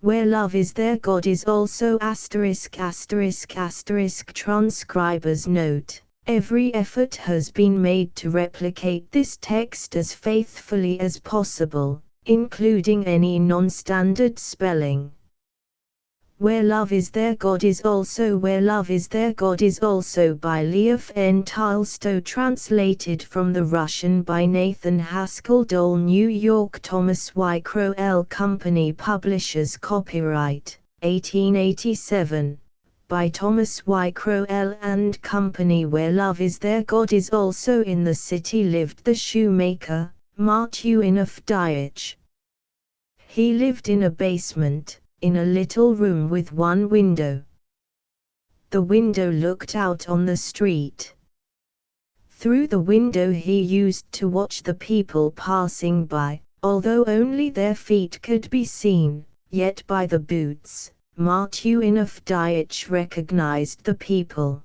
Where love is there God is also ******. Transcriber's note: every effort has been made to replicate this text as faithfully as possible, including any non-standard spelling. Where love is there God is also. Where love is there God is also by Leo Tolstoy, translated from the Russian by Nathan Haskell Dole, New York: Thomas Y. Crowell Company Publishers. Copyright 1887 by Thomas Y. Crowell and Company. Where love is there God is also. In the city lived the shoemaker, Martin of Diech. He lived in a basement, in a little room with one window. The window looked out on the street. Through the window he used to watch the people passing by, although only their feet could be seen, yet by the boots, Martin of Diech recognized the people.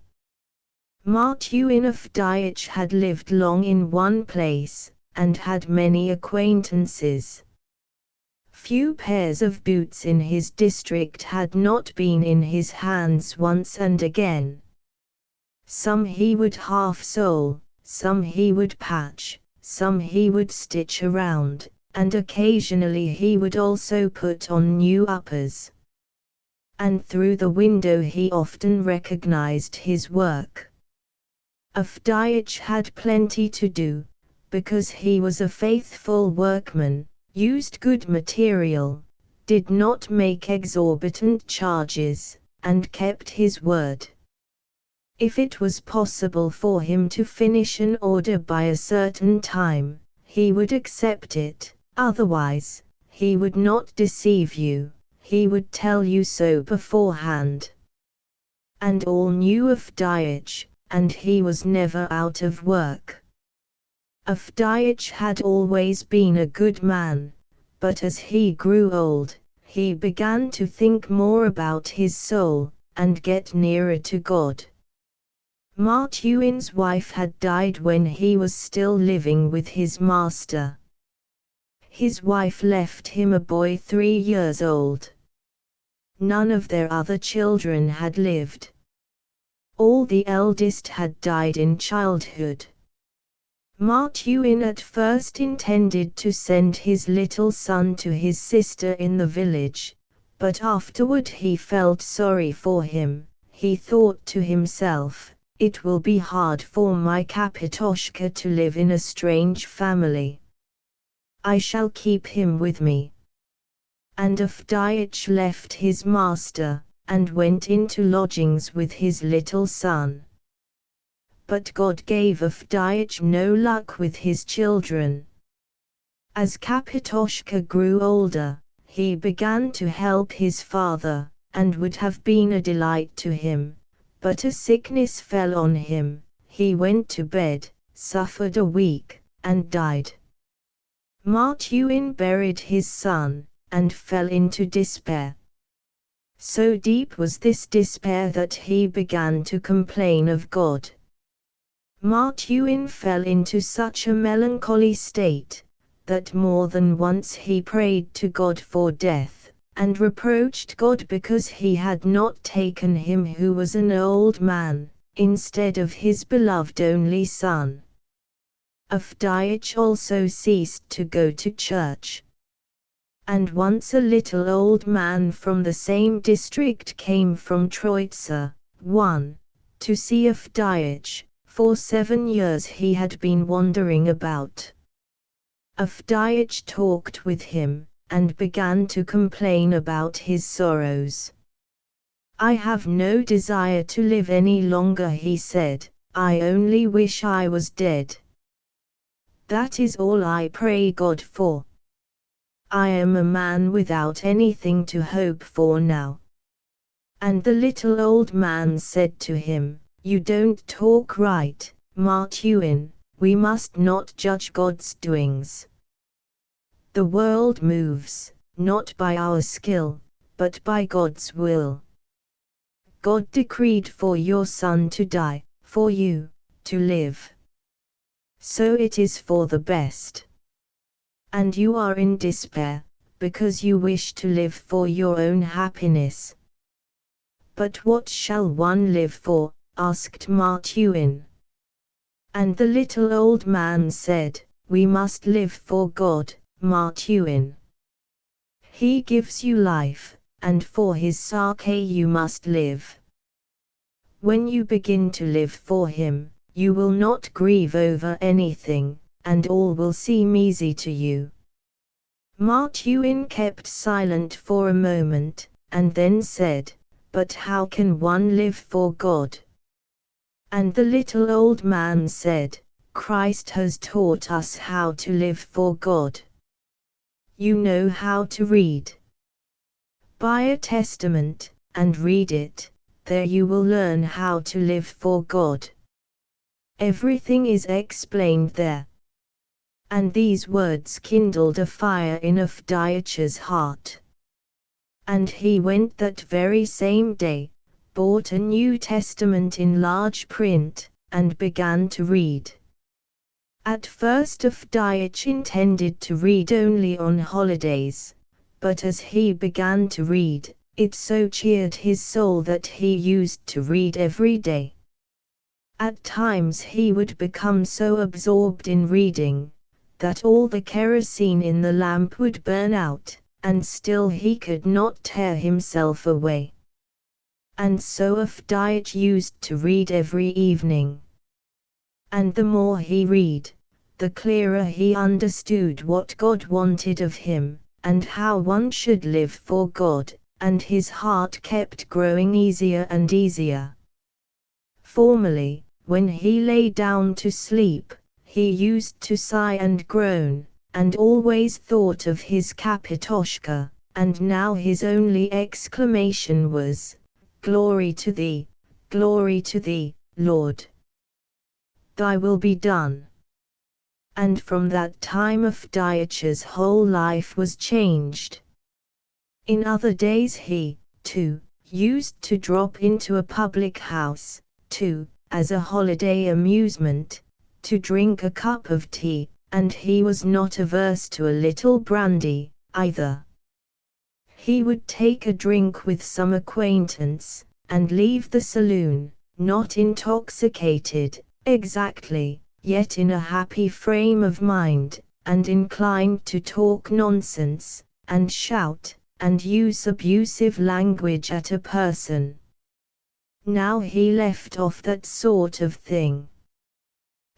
Martin of Diech had lived long in one place, and had many acquaintances. Few pairs of boots in his district had not been in his hands once and again. Some he would half-sole, some he would patch, some he would stitch around, and occasionally he would also put on new uppers. And through the window he often recognized his work. Of Diech had plenty to do, because he was a faithful workman, used good material, did not make exorbitant charges, and kept his word. If it was possible for him to finish an order by a certain time, he would accept it, otherwise, he would not deceive you, he would tell you so beforehand. And all knew of Diech, and he was never out of work. Of Diech had always been a good man, but as he grew old, he began to think more about his soul, and get nearer to God. Martin's wife had died when he was still living with his master. His wife left him a boy 3 years old. None of their other children had lived. All the eldest had died in childhood. Martin at first intended to send his little son to his sister in the village, but afterward he felt sorry for him. He thought to himself, "It will be hard for my Kapitoshka to live in a strange family. I shall keep him with me." And of Diech left his master, and went into lodgings with his little son. But God gave of Diech no luck with his children. As Kapitoshka grew older, he began to help his father, and would have been a delight to him, but a sickness fell on him, he went to bed, suffered a week, and died. Martin buried his son, and fell into despair. So deep was this despair that he began to complain of God. Martin fell into such a melancholy state, that more than once he prayed to God for death, and reproached God because he had not taken him who was an old man, instead of his beloved only son. Of Diech also ceased to go to church. And once a little old man from the same district came from Troitsa, to see of Diech. For 7 years he had been wandering about. Of Diech talked with him, and began to complain about his sorrows. "I have no desire to live any longer," he said, "I only wish I was dead. That is all I pray God for. I am a man without anything to hope for now." And the little old man said to him, "You don't talk right, Martin, we must not judge God's doings. The world moves, not by our skill, but by God's will. God decreed for your son to die, for you, to live. So it is for the best. And you are in despair, because you wish to live for your own happiness. But what shall one live for? Asked Martuin. And the little old man said, we must live for God, Martuin. He gives you life, and for his sake you must live. When you begin to live for him, you will not grieve over anything, and all will seem easy to you. Martuin kept silent for a moment, and then said, but how can one live for God? And the little old man said, Christ has taught us how to live for God. You know how to read. Buy a testament, and read it, there you will learn how to live for God. Everything is explained there. And these words kindled a fire in Avdiya's heart. And he went that very same day, bought a New Testament in large print, and began to read. At first Avdiya intended to read only on holidays, but as he began to read, it so cheered his soul that he used to read every day. At times he would become so absorbed in reading, that all the kerosene in the lamp would burn out, and still he could not tear himself away. And so Avdiya used to read every evening. And the more he read, the clearer he understood what God wanted of him, and how one should live for God, and his heart kept growing easier and easier. Formerly, when he lay down to sleep, he used to sigh and groan, and always thought of his Kapitoshka, and now his only exclamation was, Glory to thee, Lord. Thy will be done. And from that time Avdiya's whole life was changed. In other days he, too, used to drop into a public house, as a holiday amusement, to drink a cup of tea, and he was not averse to a little brandy, either. He would take a drink with some acquaintance, and leave the saloon, not intoxicated, exactly, yet in a happy frame of mind, and inclined to talk nonsense, and shout, and use abusive language at a person. Now he left off that sort of thing.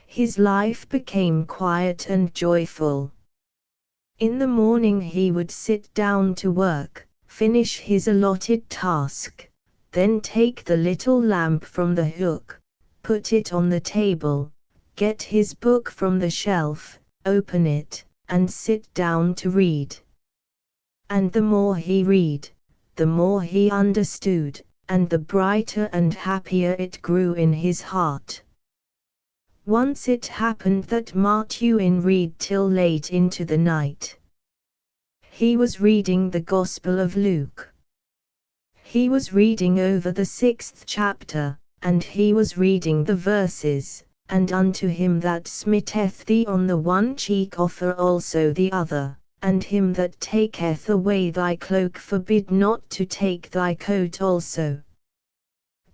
His life became quiet and joyful. In the morning he would sit down to work, finish his allotted task, then take the little lamp from the hook, put it on the table, get his book from the shelf, open it, and sit down to read. And the more he read, the more he understood, and the brighter and happier it grew in his heart. Once it happened that Martuin read till late into the night. He was reading the Gospel of Luke. He was reading over the 6th chapter, and he was reading the verses, and unto him that smiteth thee on the one cheek offer also the other, and him that taketh away thy cloak forbid not to take thy coat also.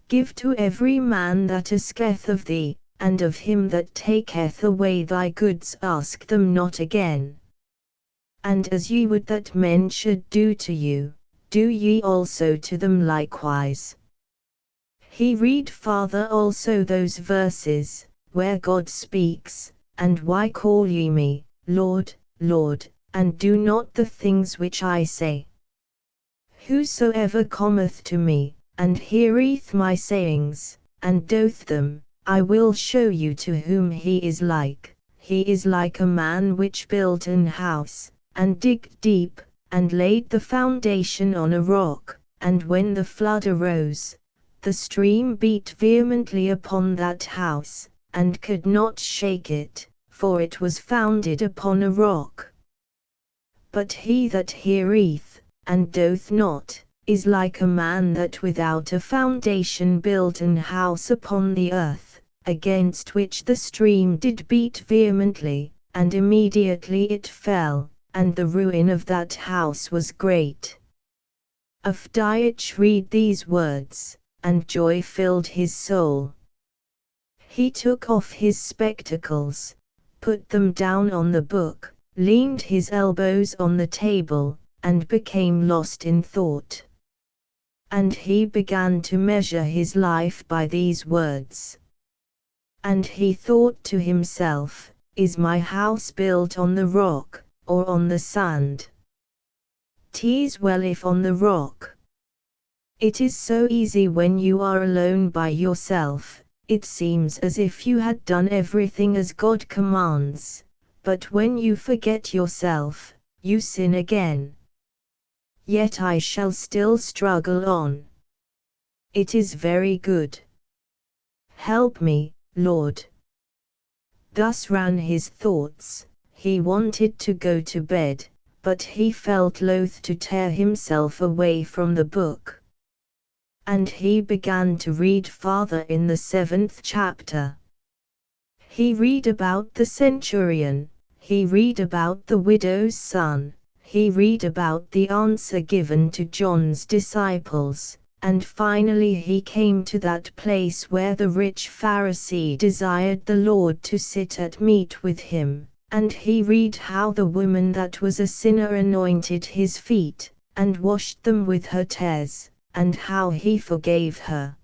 Give to every man that asketh of thee, and of him that taketh away thy goods ask them not again. And as ye would that men should do to you, do ye also to them likewise. He read farther also those verses, where God speaks, and why call ye me, Lord, Lord, and do not the things which I say? Whosoever cometh to me, and heareth my sayings, and doth them, I will show you to whom he is like. He is like a man which built an house, and digged deep, and laid the foundation on a rock, and when the flood arose, the stream beat vehemently upon that house, and could not shake it, for it was founded upon a rock. But he that heareth, and doth not, is like a man that without a foundation built an house upon the earth, against which the stream did beat vehemently, and immediately it fell, and the ruin of that house was great. Avdijah read these words, and joy filled his soul. He took off his spectacles, put them down on the book, leaned his elbows on the table, and became lost in thought. And he began to measure his life by these words. And he thought to himself, is my house built on the rock, or on the sand? 'Tis well if on the rock. It is so easy when you are alone by yourself, it seems as if you had done everything as God commands, but when you forget yourself, you sin again. Yet I shall still struggle on. It is very good. Help me, Lord. Thus ran his thoughts. He wanted to go to bed, but he felt loath to tear himself away from the book. And he began to read farther in the 7th chapter. He read about the centurion, he read about the widow's son, he read about the answer given to John's disciples, and finally he came to that place where the rich Pharisee desired the Lord to sit at meat with him, and he read how the woman that was a sinner anointed his feet, and washed them with her tears, and how he forgave her.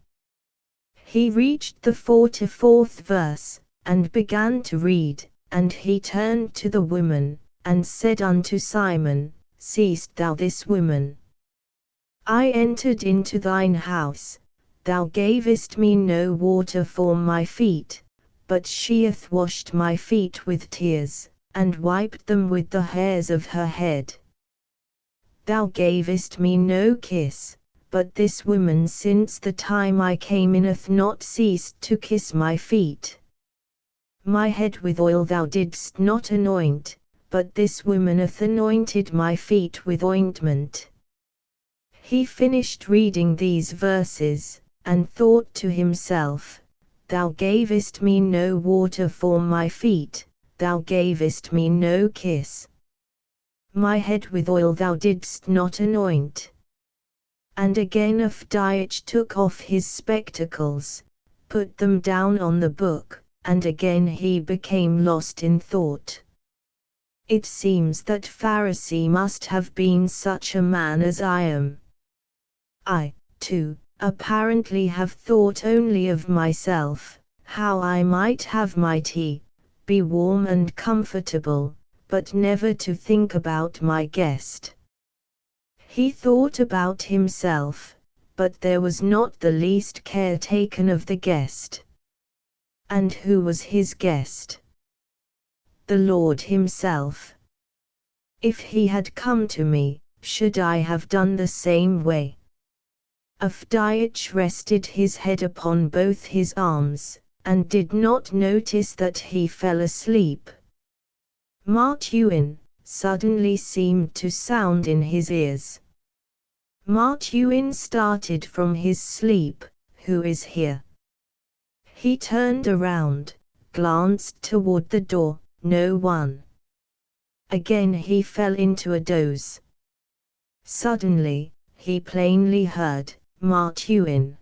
He reached the 44th verse, and began to read, and he turned to the woman, and said unto Simon, Seest thou this woman? I entered into thine house, thou gavest me no water for my feet, but she hath washed my feet with tears, and wiped them with the hairs of her head. Thou gavest me no kiss, but this woman since the time I came in hath not ceased to kiss my feet. My head with oil thou didst not anoint, but this woman hath anointed my feet with ointment. He finished reading these verses, and thought to himself, Thou gavest me no water for my feet, thou gavest me no kiss. My head with oil thou didst not anoint. And again Avdijah took off his spectacles, put them down on the book, and again he became lost in thought. It seems that Pharisee must have been such a man as I am. I, too, apparently have thought only of myself, how I might have my tea, be warm and comfortable, but never to think about my guest. He thought about himself, but there was not the least care taken of the guest. And who was his guest? The Lord himself. If he had come to me, should I have done the same way? Avdijah rested his head upon both his arms, and did not notice that he fell asleep. Martuin suddenly seemed to sound in his ears. Martuin started from his sleep. Who is here? He turned around, glanced toward the door, no one. Again he fell into a doze. Suddenly, he plainly heard, Martuin.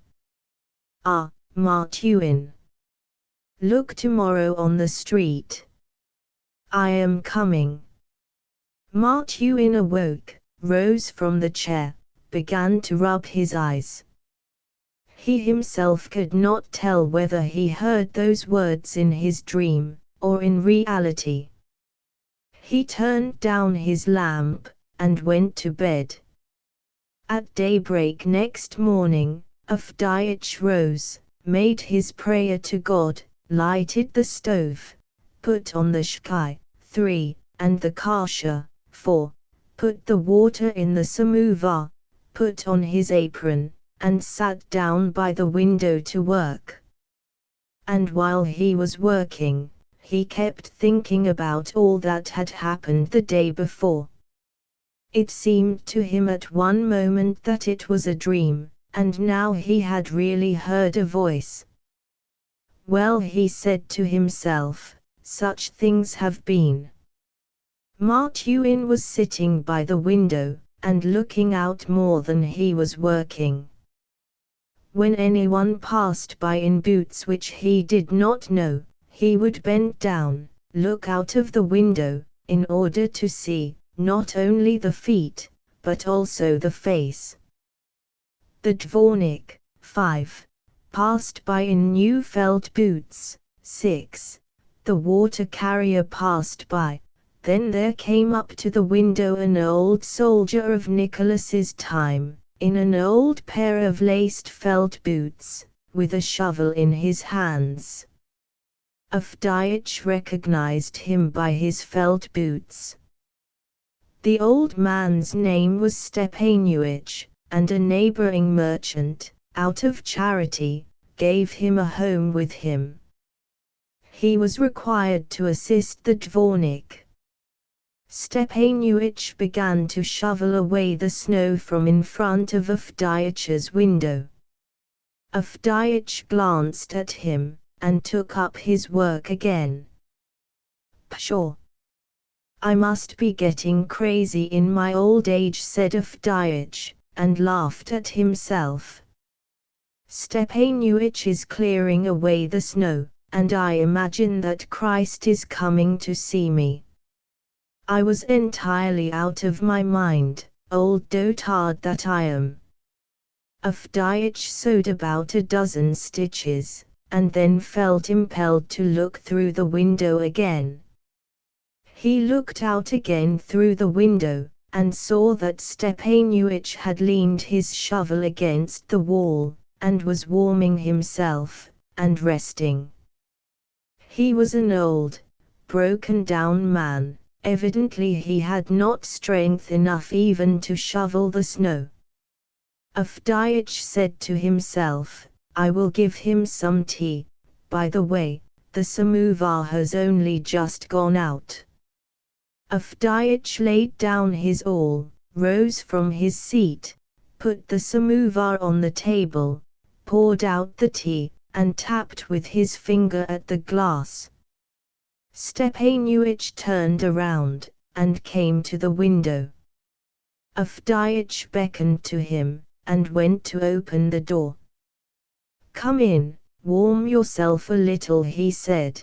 Ah, Martuin. Look tomorrow on the street. I am coming. Martuin awoke, rose from the chair, began to rub his eyes. He himself could not tell whether he heard those words in his dream, or in reality. He turned down his lamp, and went to bed. At daybreak next morning, Avdijah rose, made his prayer to God, lighted the stove, put on the shkai, 3, and the kasha, 4, put the water in the samovar, put on his apron, and sat down by the window to work. And while he was working, he kept thinking about all that had happened the day before. It seemed to him at one moment that it was a dream, and now he had really heard a voice. Well, he said to himself, such things have been. Martuin was sitting by the window, and looking out more than he was working. When anyone passed by in boots which he did not know, he would bend down, look out of the window, in order to see, not only the feet, but also the face. The dvornik, 5, passed by in new felt boots. 6. The water carrier passed by. Then there came up to the window an old soldier of Nicholas's time, in an old pair of laced felt boots, with a shovel in his hands. Avdyeevich recognized him by his felt boots. The old man's name was Stepanuich, and a neighboring merchant, out of charity, gave him a home with him. He was required to assist the dvornik. Stepanuich began to shovel away the snow from in front of Avdyeevich's window. Avdyeevich glanced at him, and took up his work again. "Pshaw! I must be getting crazy in my old age," said Avdyeevich, and laughed at himself. "Stepanuich is clearing away the snow, and I imagine that Christ is coming to see me. I was entirely out of my mind, old dotard that I am." Avdyeevich sewed about a dozen stitches, and then felt impelled to look through the window again. He looked out again through the window, and saw that Stepanuich had leaned his shovel against the wall, and was warming himself, and resting. He was an old, broken-down man. Evidently he had not strength enough even to shovel the snow. Avdyeevich said to himself, "I will give him some tea. By the way, the samovar has only just gone out." Avdyeevich laid down his awl, rose from his seat, put the samovar on the table, poured out the tea, and tapped with his finger at the glass. Stepanuich turned around, and came to the window. Avdyeevich beckoned to him, and went to open the door. "Come in, warm yourself a little," he said.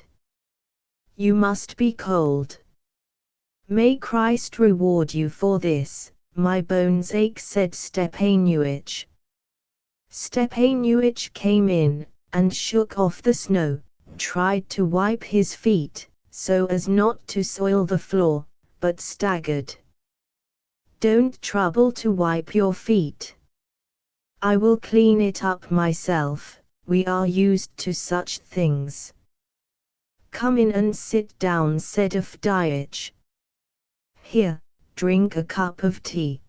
"You must be cold." "May Christ reward you for this, my bones ache," said Stepanuich. Stepanuich came in, and shook off the snow, tried to wipe his feet, so as not to soil the floor, but staggered. "Don't trouble to wipe your feet. I will clean it up myself, we are used to such things." "Come in and sit down," said Avdyeevich. "Here, drink a cup of tea."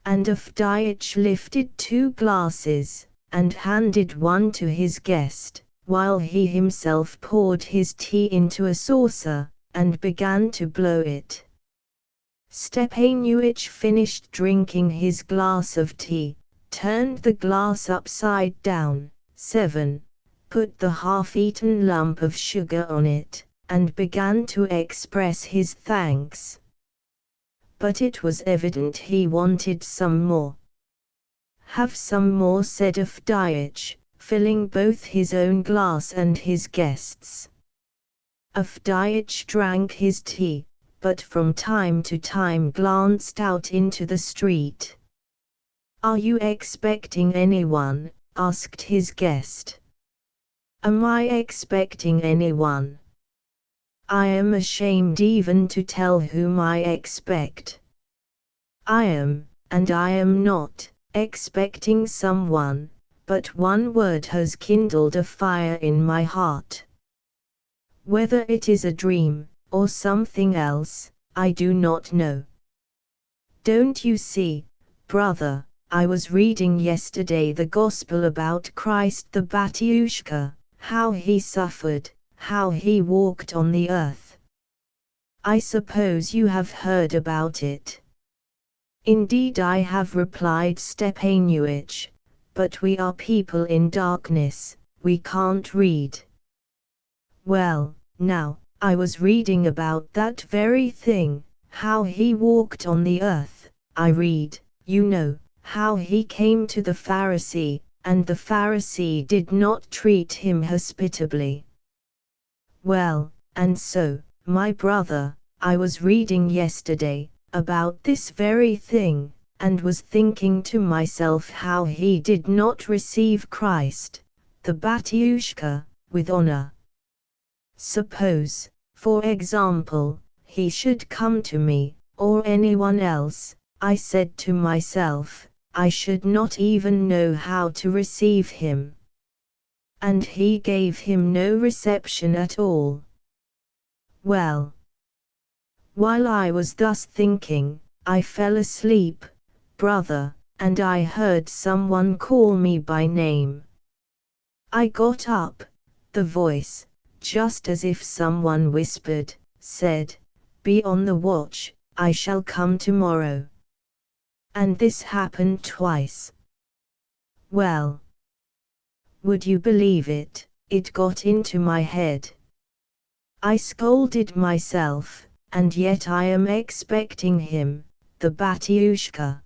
And Avdyeevich lifted 2 glasses, and handed one to his guest, while he himself poured his tea into a saucer, and began to blow it. Stepanuich finished drinking his glass of tea, turned the glass upside down, 7, put the half-eaten lump of sugar on it, and began to express his thanks. But it was evident he wanted some more. "Have some more," said Avdyeevich, filling both his own glass and his guest's. Avdyeevich drank his tea, but from time to time glanced out into the street. "Are you expecting anyone?" asked his guest. "Am I expecting anyone? I am ashamed even to tell whom I expect. I am, and I am not, expecting someone, but one word has kindled a fire in my heart. Whether it is a dream, or something else, I do not know. Don't you see, brother, I was reading yesterday the Gospel about Christ the Batyushka, how he suffered, how he walked on the earth. I suppose you have heard about it." "Indeed I have," replied Stepanuich, "but we are people in darkness, we can't read." "Well, now, I was reading about that very thing, how he walked on the earth, I read, you know, how he came to the Pharisee, and the Pharisee did not treat him hospitably. Well, and so, my brother, I was reading yesterday about this very thing, and was thinking to myself how he did not receive Christ, the Batyushka, with honor. Suppose, for example, he should come to me, or anyone else, I said to myself, I should not even know how to receive him. And he gave him no reception at all. Well, while I was thus thinking, I fell asleep, brother, and I heard someone call me by name. I got up, the voice, just as if someone whispered, said, "Be on the watch, I shall come tomorrow." And this happened twice. Well, would you believe it, it got into my head. I scolded myself, and yet I am expecting him, the Batyushka.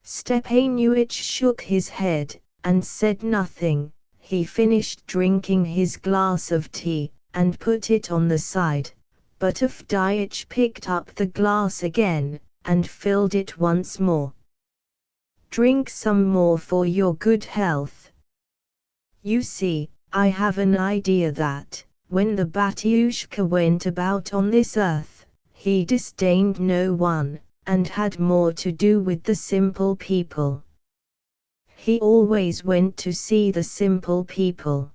Stepanuich shook his head, and said nothing. He finished drinking his glass of tea, and put it on the side, but Avdyeich picked up the glass again, and filled it once more. "Drink some more for your good health. You see, I have an idea that, when the Batyushka went about on this earth, he disdained no one, and had more to do with the simple people. He always went to see the simple people.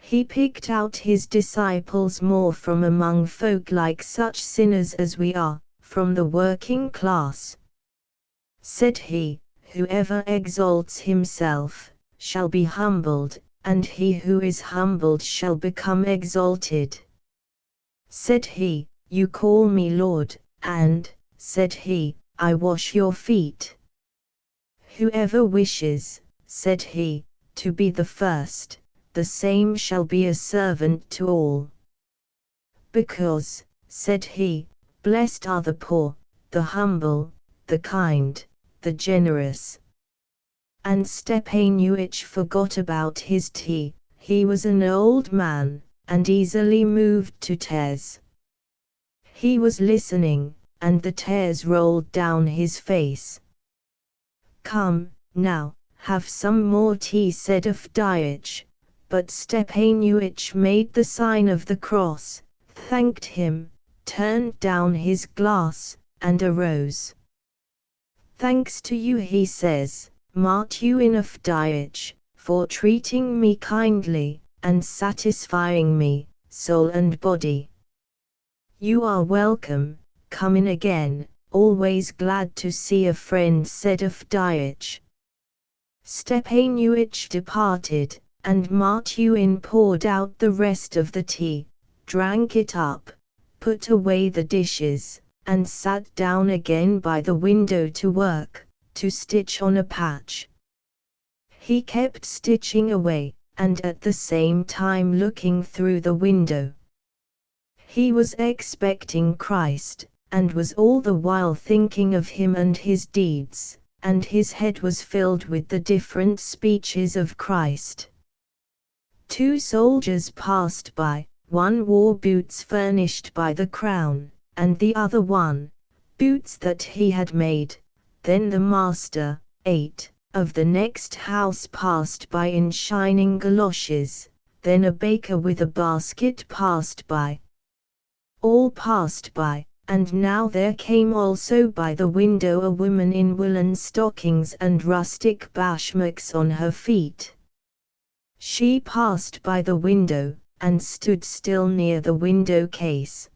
He picked out his disciples more from among folk like such sinners as we are, from the working class. Said he, whoever exalts himself, shall be humbled, and he who is humbled shall become exalted. Said he, you call me Lord, and, said he, I wash your feet. Whoever wishes, said he, to be the first, the same shall be a servant to all. Because, said he, blessed are the poor, the humble, the kind, the generous. And Stepanuich forgot about his tea. He was an old man, and easily moved to tears. He was listening, and the tears rolled down his face. Come, now, have some more tea, said Avdyeich, but Stepanuich made the sign of the cross, thanked him, turned down his glass, and arose. Thanks to you, he says, Martuin Avdyeich, for treating me kindly, and satisfying me, soul and body. You are welcome, come in again, always glad to see a friend, said Avdyeich. Stepanuich departed, and Martuin poured out the rest of the tea, drank it up, put away the dishes, and sat down again by the window to work, to stitch on a patch. He kept stitching away, and at the same time looking through the window. He was expecting Christ, and was all the while thinking of him and his deeds, and his head was filled with the different speeches of Christ. Two soldiers passed by, one wore boots furnished by the crown, and the other one, boots that he had made. Then the master, 8, of the next house passed by in shining galoshes, then a baker with a basket passed by. All passed by, and now there came also by the window a woman in woolen stockings and rustic bashmaks on her feet. She passed by the window, and stood still near the window case.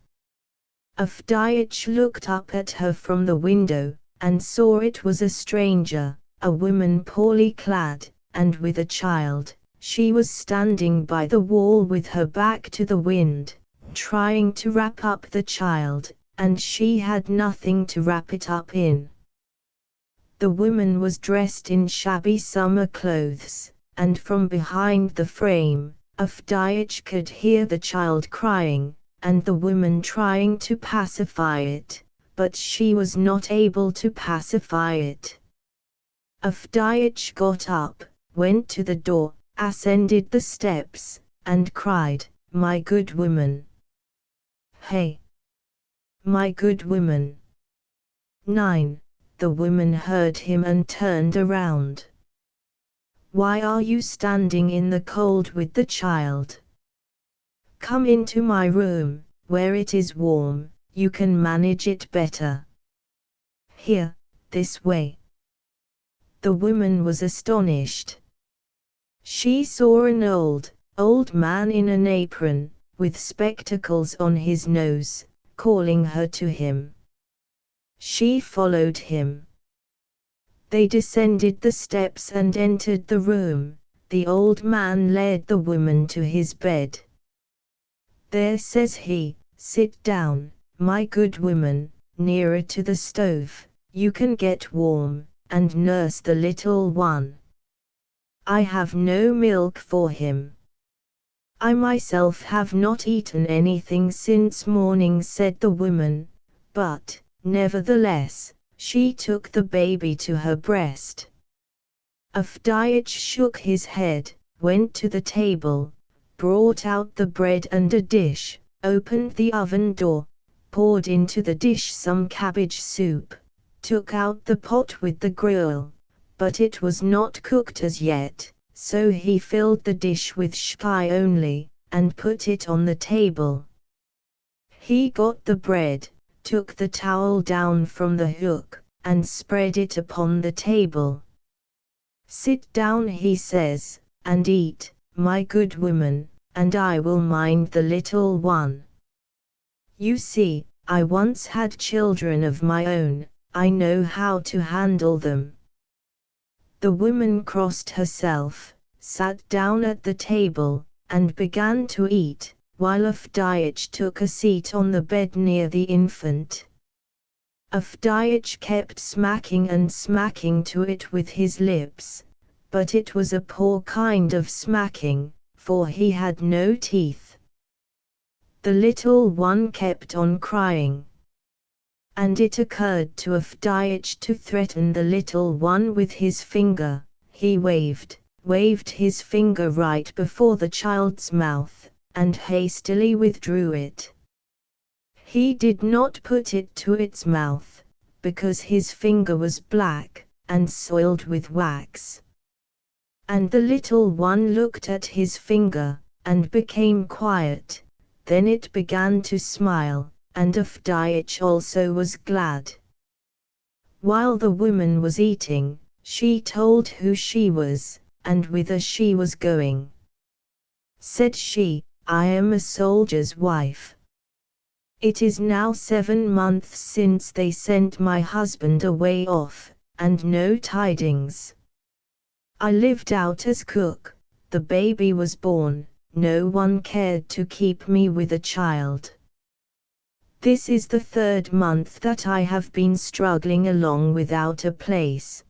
Avdyeich looked up at her from the window, and saw it was a stranger, a woman poorly clad, and with a child. She was standing by the wall with her back to the wind, trying to wrap up the child, and she had nothing to wrap it up in. The woman was dressed in shabby summer clothes, and from behind the frame, Avdyeich could hear the child crying, and the woman trying to pacify it, but she was not able to pacify it. Avdyesh got up, went to the door, ascended the steps, and cried, "My good woman! Hey! My good woman!" 9. The woman heard him and turned around. "Why are you standing in the cold with the child? Come into my room, where it is warm, you can manage it better. Here, this way." The woman was astonished. She saw an old man in an apron, with spectacles on his nose, calling her to him. She followed him. They descended the steps and entered the room. The old man led the woman to his bed. "There," says he, "sit down, my good woman, nearer to the stove, you can get warm, and nurse the little one. I have no milk for him. I myself have not eaten anything since morning," said the woman, but, nevertheless, she took the baby to her breast. Avdyesh shook his head, went to the table, brought out the bread and a dish, opened the oven door, poured into the dish some cabbage soup, took out the pot with the gruel, but it was not cooked as yet, so he filled the dish with shkai only, and put it on the table. He got the bread, took the towel down from the hook, and spread it upon the table. "Sit down," he says, "and eat, my good woman, and I will mind the little one. You see, I once had children of my own, I know how to handle them." The woman crossed herself, sat down at the table, and began to eat, while Avdyesh took a seat on the bed near the infant. Avdyesh kept smacking and smacking to it with his lips, but it was a poor kind of smacking, for he had no teeth. The little one kept on crying. And it occurred to Avdyesh to threaten the little one with his finger. He waved his finger right before the child's mouth, and hastily withdrew it. He did not put it to its mouth, because his finger was black, and soiled with wax. And the little one looked at his finger, and became quiet. Then it began to smile, and Avdyesh also was glad. While the woman was eating, she told who she was, and whither she was going. Said she, "I am a soldier's wife. It is now 7 months since they sent my husband away off, and no tidings. I lived out as cook, the baby was born, no one cared to keep me with a child. This is the 3rd month that I have been struggling along without a place.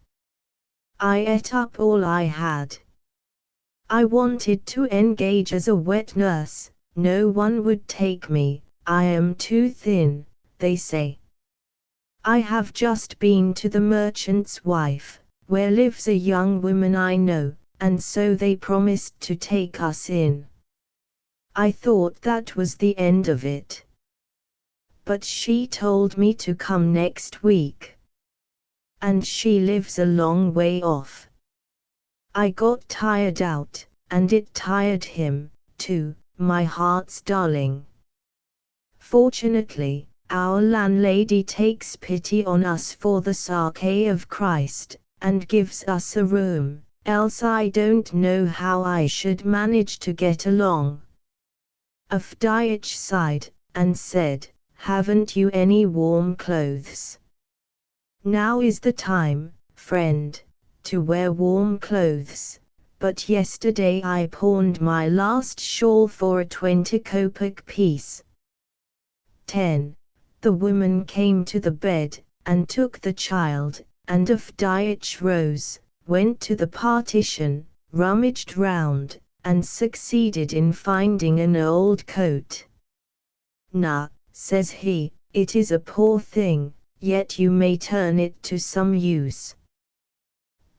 I ate up all I had. I wanted to engage as a wet nurse, no one would take me, I am too thin, they say. I have just been to the merchant's wife, where lives a young woman I know, and so they promised to take us in. I thought that was the end of it. But she told me to come next week. And she lives a long way off. I got tired out, and it tired him, too, my heart's darling. Fortunately, our landlady takes pity on us for the sake of Christ, and gives us a room, else I don't know how I should manage to get along." Avdyesh sighed, and said, "Haven't you any warm clothes? Now is the time, friend, to wear warm clothes, but yesterday I pawned my last shawl for a 20-kopeck piece." 10. The woman came to the bed, and took the child, and Avdyesh rose, went to the partition, rummaged round, and succeeded in finding an old coat. "Na," says he, "it is a poor thing, yet you may turn it to some use."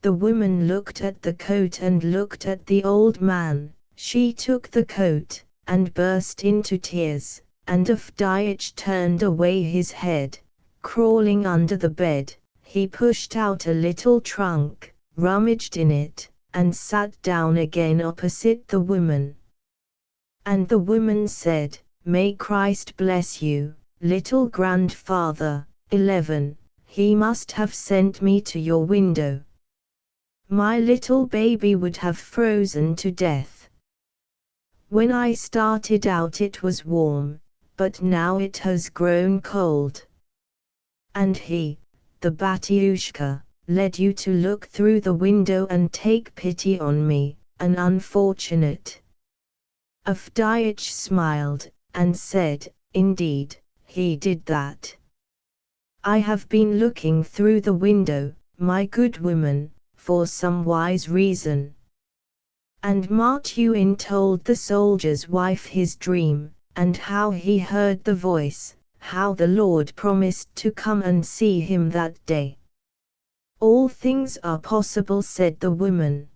The woman looked at the coat and looked at the old man. She took the coat, and burst into tears, and Avdyeich turned away his head. Crawling under the bed, he pushed out a little trunk, rummaged in it, and sat down again opposite the woman. And the woman said, "May Christ bless you, little grandfather." 11. He must have sent me to your window. My little baby would have frozen to death. When I started out it was warm, but now it has grown cold. And he, the Batyushka, led you to look through the window and take pity on me, an unfortunate. Avdyeich smiled, and said, "Indeed, he did that. I have been looking through the window, my good woman, for some wise reason." And Martyuin told the soldier's wife his dream, and how he heard the voice, how the Lord promised to come and see him that day. "All things are possible," said the woman.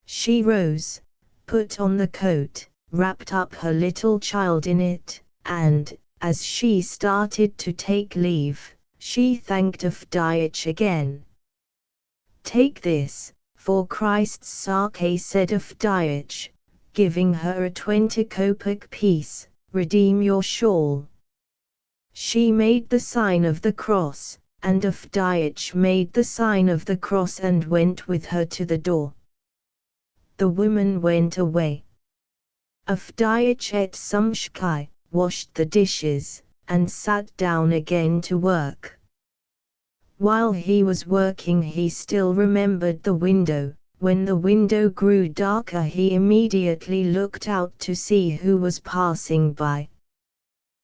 She rose, put on the coat, wrapped up her little child in it, and, as she started to take leave, she thanked Avdyeich again. "Take this, for Christ's sake," said Avdyeich, giving her a 20-kopeck piece, "redeem your shawl." She made the sign of the cross, and Avdyeich made the sign of the cross and went with her to the door. The woman went away. Avdyeich ate some shkai, washed the dishes, and sat down again to work. While he was working he still remembered the window. When the window grew darker he immediately looked out to see who was passing by.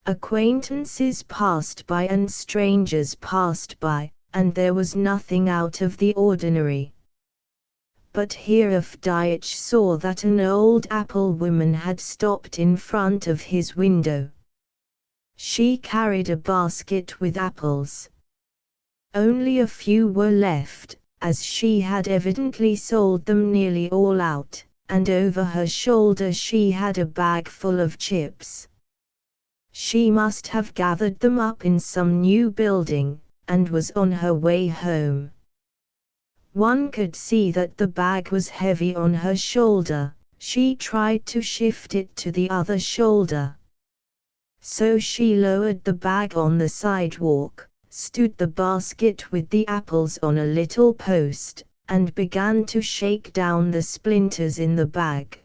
Acquaintances passed by and strangers passed by, and there was nothing out of the ordinary. But here Avdyeich saw that an old apple woman had stopped in front of his window. She carried a basket with apples. Only a few were left, as she had evidently sold them nearly all out, and over her shoulder she had a bag full of chips. She must have gathered them up in some new building, and was on her way home. One could see that the bag was heavy on her shoulder. She tried to shift it to the other shoulder. So she lowered the bag on the sidewalk, stood the basket with the apples on a little post, and began to shake down the splinters in the bag.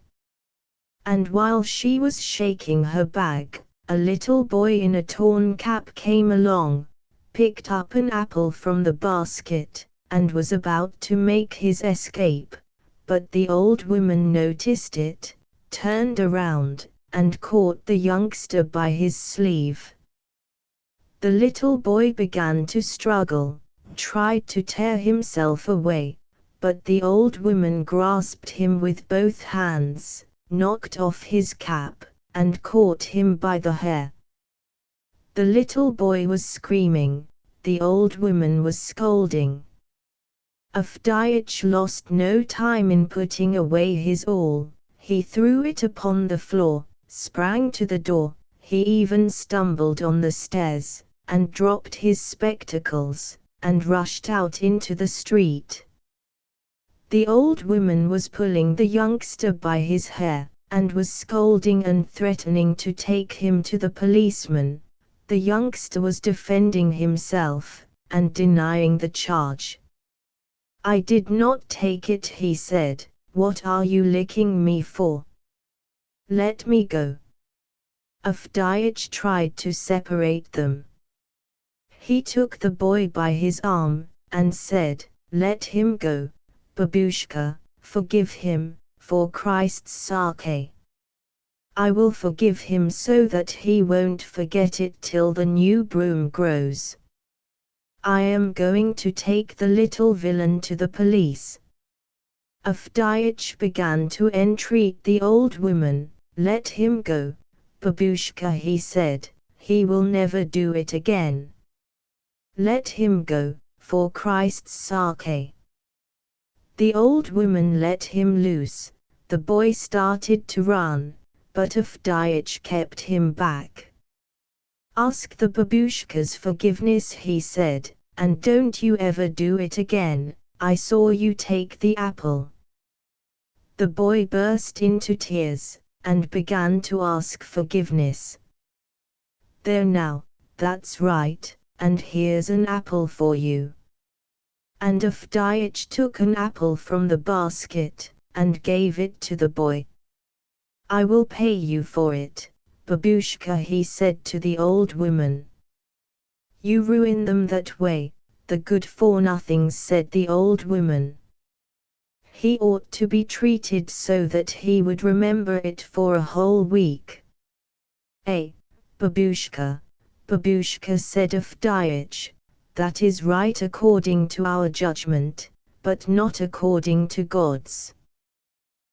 And while she was shaking her bag, a little boy in a torn cap came along, picked up an apple from the basket, and was about to make his escape, but the old woman noticed it, turned around, and caught the youngster by his sleeve. The little boy began to struggle, tried to tear himself away, but the old woman grasped him with both hands, knocked off his cap, and caught him by the hair. The little boy was screaming, the old woman was scolding. Avdyeich lost no time in putting away his awl. He threw it upon the floor, sprang to the door, he even stumbled on the stairs, and dropped his spectacles, and rushed out into the street. The old woman was pulling the youngster by his hair, and was scolding and threatening to take him to the policeman. The youngster was defending himself, and denying the charge. "I did not take it," he said. "What are you licking me for? Let me go." Avdyeich tried to separate them. He took the boy by his arm, and said, "Let him go, babushka, forgive him, for Christ's sake. I will forgive him so that he won't forget it till the new broom grows. I am going to take the little villain to the police." Avdyeich began to entreat the old woman, "Let him go, "Babushka," he said, "he will never do it again. Let him go, for Christ's sake." The old woman let him loose. The boy started to run, but Avdyeich kept him back. "Ask the babushka's forgiveness," he said, "and don't you ever do it again. I saw you take the apple." The boy burst into tears, and began to ask forgiveness. "There now, that's right, and here's an apple for you." And Avdyeich took an apple from the basket, and gave it to the boy. "I will pay you for it, babushka," he said to the old woman. "You ruin them that way, the good-for-nothings," said the old woman. "He ought to be treated so that he would remember it for a whole week." Babushka, babushka," said Avdyeich, "that is right according to our judgment, but not according to God's.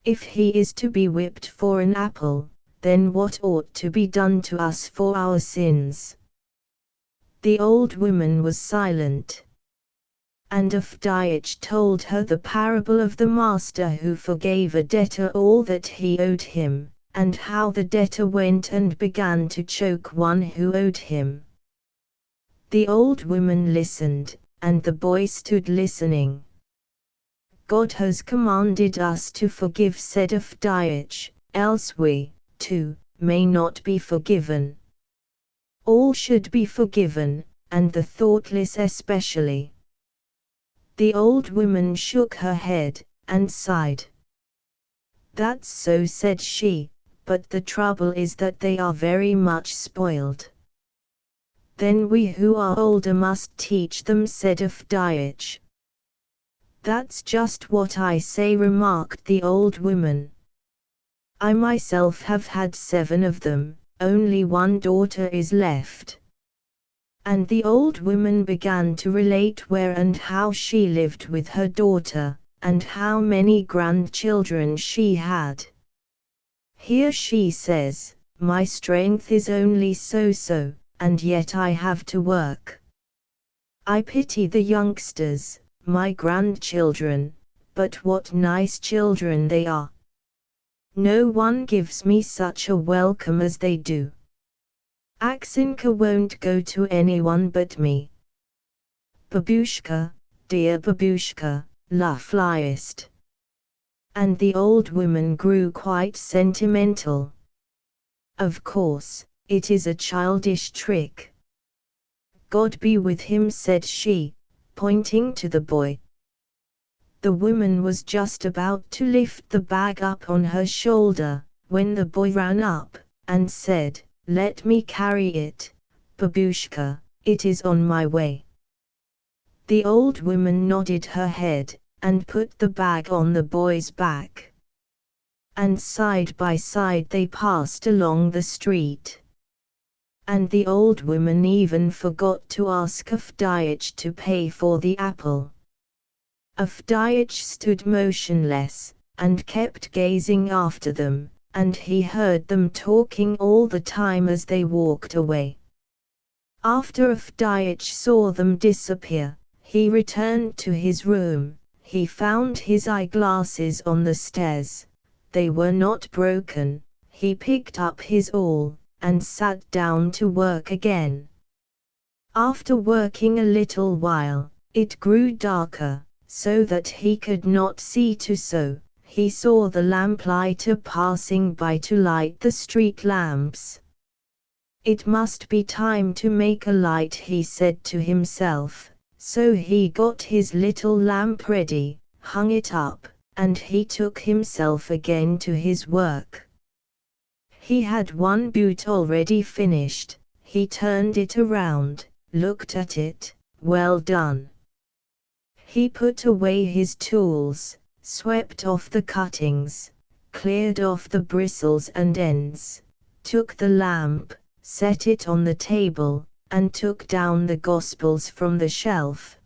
If he is to be whipped for an apple, then what ought to be done to us for our sins?" The old woman was silent. And Avdyeich told her the parable of the master who forgave a debtor all that he owed him, and how the debtor went and began to choke one who owed him. The old woman listened, and the boy stood listening. "God has commanded us to forgive," said Avdyeich, "else we, too, may not be forgiven. All should be forgiven, and the thoughtless especially." The old woman shook her head, and sighed. "That's so," said she, "but the trouble is that they are very much spoiled." "Then we who are older must teach them," said Avdyeich. "That's just what I say," remarked the old woman. "I myself have had 7 of them, only 1 daughter is left." And the old woman began to relate where and how she lived with her daughter, and how many grandchildren she had. "Here," she says, "my strength is only so-so, and yet I have to work. I pity the youngsters, my grandchildren, but what nice children they are. No one gives me such a welcome as they do. Aksinka won't go to anyone but me. Babushka, dear babushka, loveliest." And the old woman grew quite sentimental. "Of course, it is a childish trick. God be with him," said she, pointing to the boy. The woman was just about to lift the bag up on her shoulder, when the boy ran up, and said, "Let me carry it, babushka, it is on my way." The old woman nodded her head, and put the bag on the boy's back. And side by side they passed along the street. And the old woman even forgot to ask Avdyeich to pay for the apple. Avdyeich stood motionless, and kept gazing after them, and he heard them talking all the time as they walked away. After Avdyeich saw them disappear, he returned to his room. He found his eyeglasses on the stairs. They were not broken. He picked up his awl, and sat down to work again. After working a little while, it grew darker, so that he could not see to sew. He saw the lamplighter passing by to light the street lamps. "It must be time to make a light," he said to himself, so he got his little lamp ready, hung it up, and he took himself again to his work. He had 1 boot already finished. He turned it around, looked at it. Well done. He put away his tools, swept off the cuttings, cleared off the bristles and ends, took the lamp, set it on the table, and took down the Gospels from the shelf.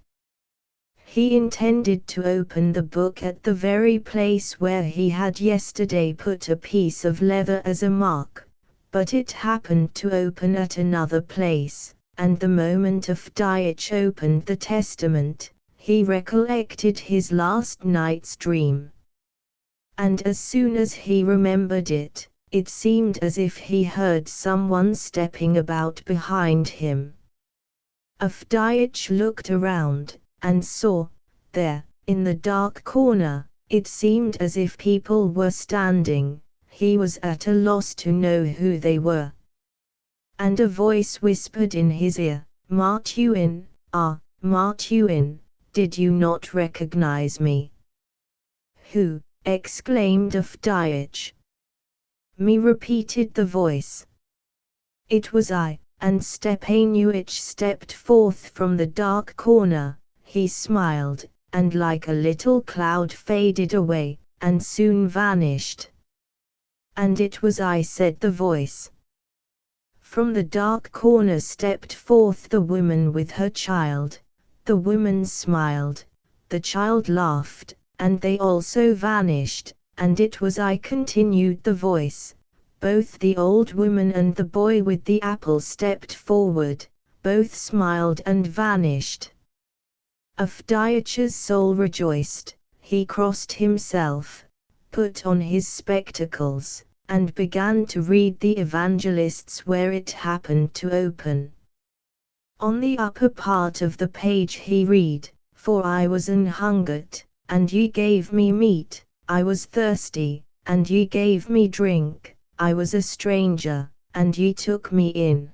He intended to open the book at the very place where he had yesterday put a piece of leather as a mark, but it happened to open at another place, and the moment Avdyeevich opened the testament, he recollected his last night's dream. And as soon as he remembered it, it seemed as if he heard someone stepping about behind him. Avdyeevich looked around, and saw, there, in the dark corner, it seemed as if people were standing. He was at a loss to know who they were. And a voice whispered in his ear, "Martuin, Martuin, did you not recognize me?" "Who?" exclaimed Avdyeevich. "Me," repeated the voice. "It was I." And Stepanuich stepped forth from the dark corner. He smiled, and like a little cloud faded away, and soon vanished. "And it was I," said the voice. From the dark corner stepped forth the woman with her child. The woman smiled, the child laughed, and they also vanished. "And it was I," continued the voice. Both the old woman and the boy with the apple stepped forward, both smiled and vanished. Avdyeevich's soul rejoiced. He crossed himself, put on his spectacles, and began to read the Evangelists where it happened to open. On the upper part of the page he read, "For I was an hungered, and ye gave me meat, I was thirsty, and ye gave me drink, I was a stranger, and ye took me in."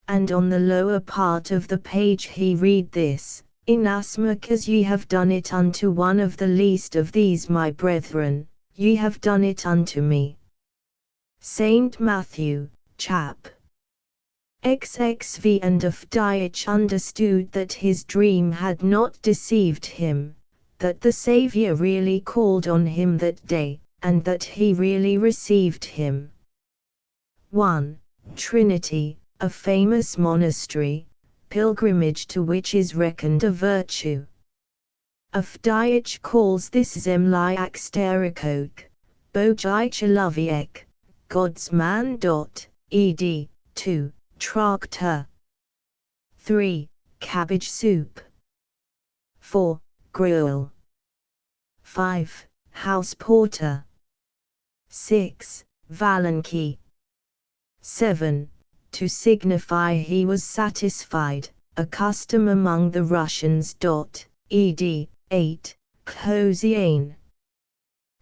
And on the lower part of the page he read this, "Inasmuch as ye have done it unto one of the least of these my brethren, ye have done it unto me." Saint Matthew, chap. XXV. And Avdyeevich understood that his dream had not deceived him, that the Saviour really called on him that day, and that he really received him. 1. Trinity, a famous monastery, pilgrimage to which is reckoned a virtue. Avdyeevich calls this Zemlyak Sterikok, Bojai Chaloviek, God's man. Ed. 2, Tracta. 3. Cabbage soup. 4. Gruel. 5. House porter. 6. Valanki. 7. To signify he was satisfied, a custom among the Russians. Ed. 8, Closiane.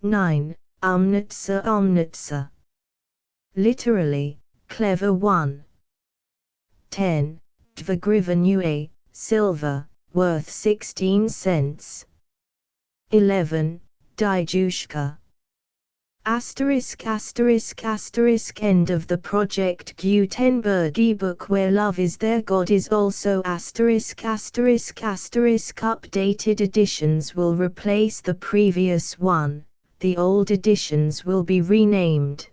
9. Umnitsa. Literally, clever one. 10. 2 hryvnia, silver, worth 16 cents. 11. Dijushka. End of the Project Gutenberg ebook Where Love Is There God Is Also ******** Updated editions will replace the previous one, the old editions will be renamed.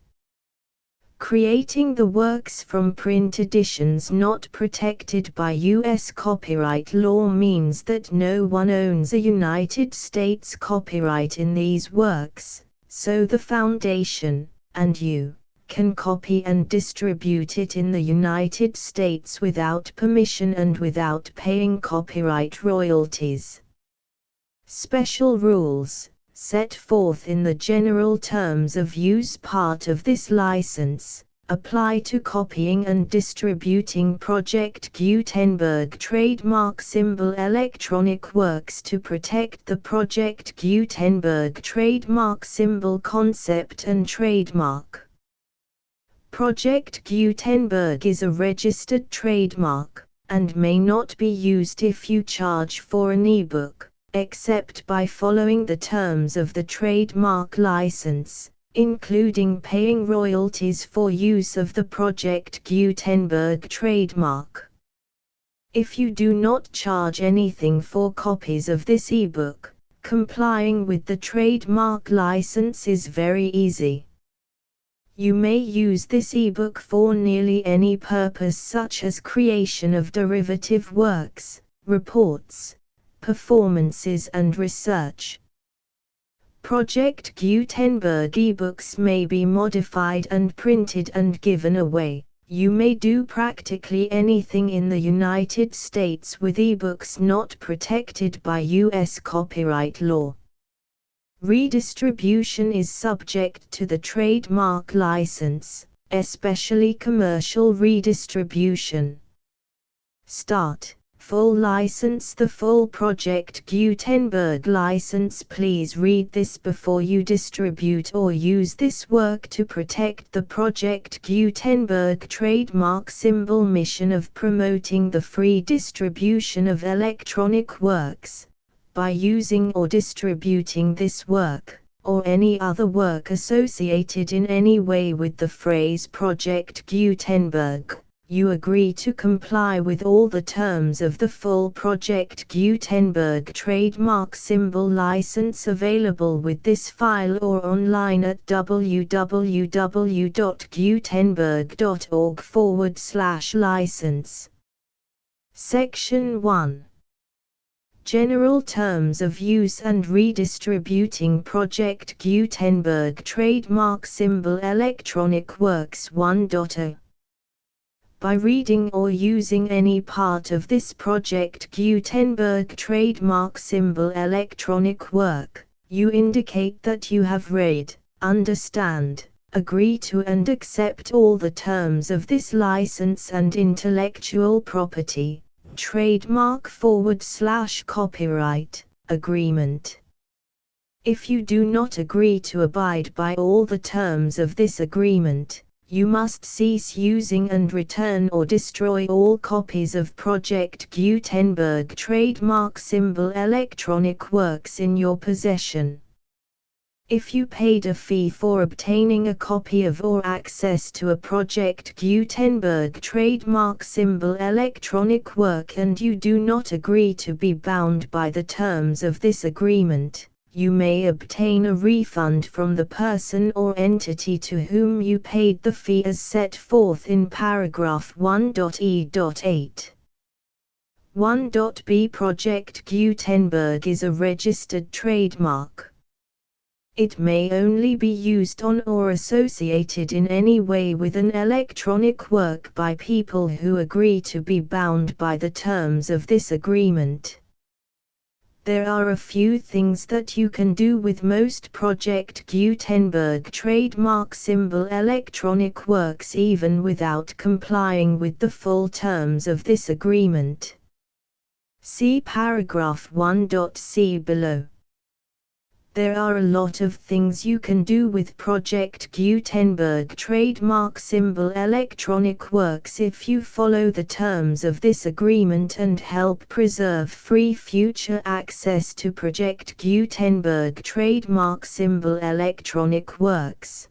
Creating the works from print editions not protected by U.S. copyright law means that no one owns a United States copyright in these works, so the Foundation, and you, can copy and distribute it in the United States without permission and without paying copyright royalties. Special rules, set forth in the general terms of use part of this license, apply to copying and distributing Project Gutenberg trademark symbol electronic works to protect the Project Gutenberg trademark symbol concept and trademark. Project Gutenberg is a registered trademark, and may not be used if you charge for an ebook, except by following the terms of the trademark license, including paying royalties for use of the Project Gutenberg trademark. If you do not charge anything for copies of this ebook, complying with the trademark license is very easy. You may use this ebook for nearly any purpose such as creation of derivative works, reports, performances and research. Project Gutenberg ebooks may be modified and printed and given away. You may do practically anything in the United States with ebooks not protected by U.S. copyright law. Redistribution is subject to the trademark license, especially commercial redistribution. Start. Full license. The full Project Gutenberg license. Please read this before you distribute or use this work to protect the Project Gutenberg trademark symbol mission of promoting the free distribution of electronic works. By using or distributing this work, or any other work associated in any way with the phrase Project Gutenberg, you agree to comply with all the terms of the full Project Gutenberg trademark symbol license available with this file or online at www.gutenberg.org/license. Section 1. General Terms of Use and Redistributing Project Gutenberg Trademark Symbol Electronic Works 1.0. By reading or using any part of this Project Gutenberg trademark symbol electronic work, you indicate that you have read, understand, agree to and accept all the terms of this license and intellectual property, trademark/copyright, agreement. If you do not agree to abide by all the terms of this agreement, you must cease using and return or destroy all copies of Project Gutenberg trademark symbol electronic works in your possession. If you paid a fee for obtaining a copy of or access to a Project Gutenberg trademark symbol electronic work and you do not agree to be bound by the terms of this agreement, you may obtain a refund from the person or entity to whom you paid the fee as set forth in paragraph 1.e.8. 1.b Project Gutenberg is a registered trademark. It may only be used on or associated in any way with an electronic work by people who agree to be bound by the terms of this agreement. There are a few things that you can do with most Project Gutenberg trademark symbol electronic works even without complying with the full terms of this agreement. See paragraph 1.c below. There are a lot of things you can do with Project Gutenberg trademark symbol electronic works if you follow the terms of this agreement and help preserve free future access to Project Gutenberg trademark symbol electronic works.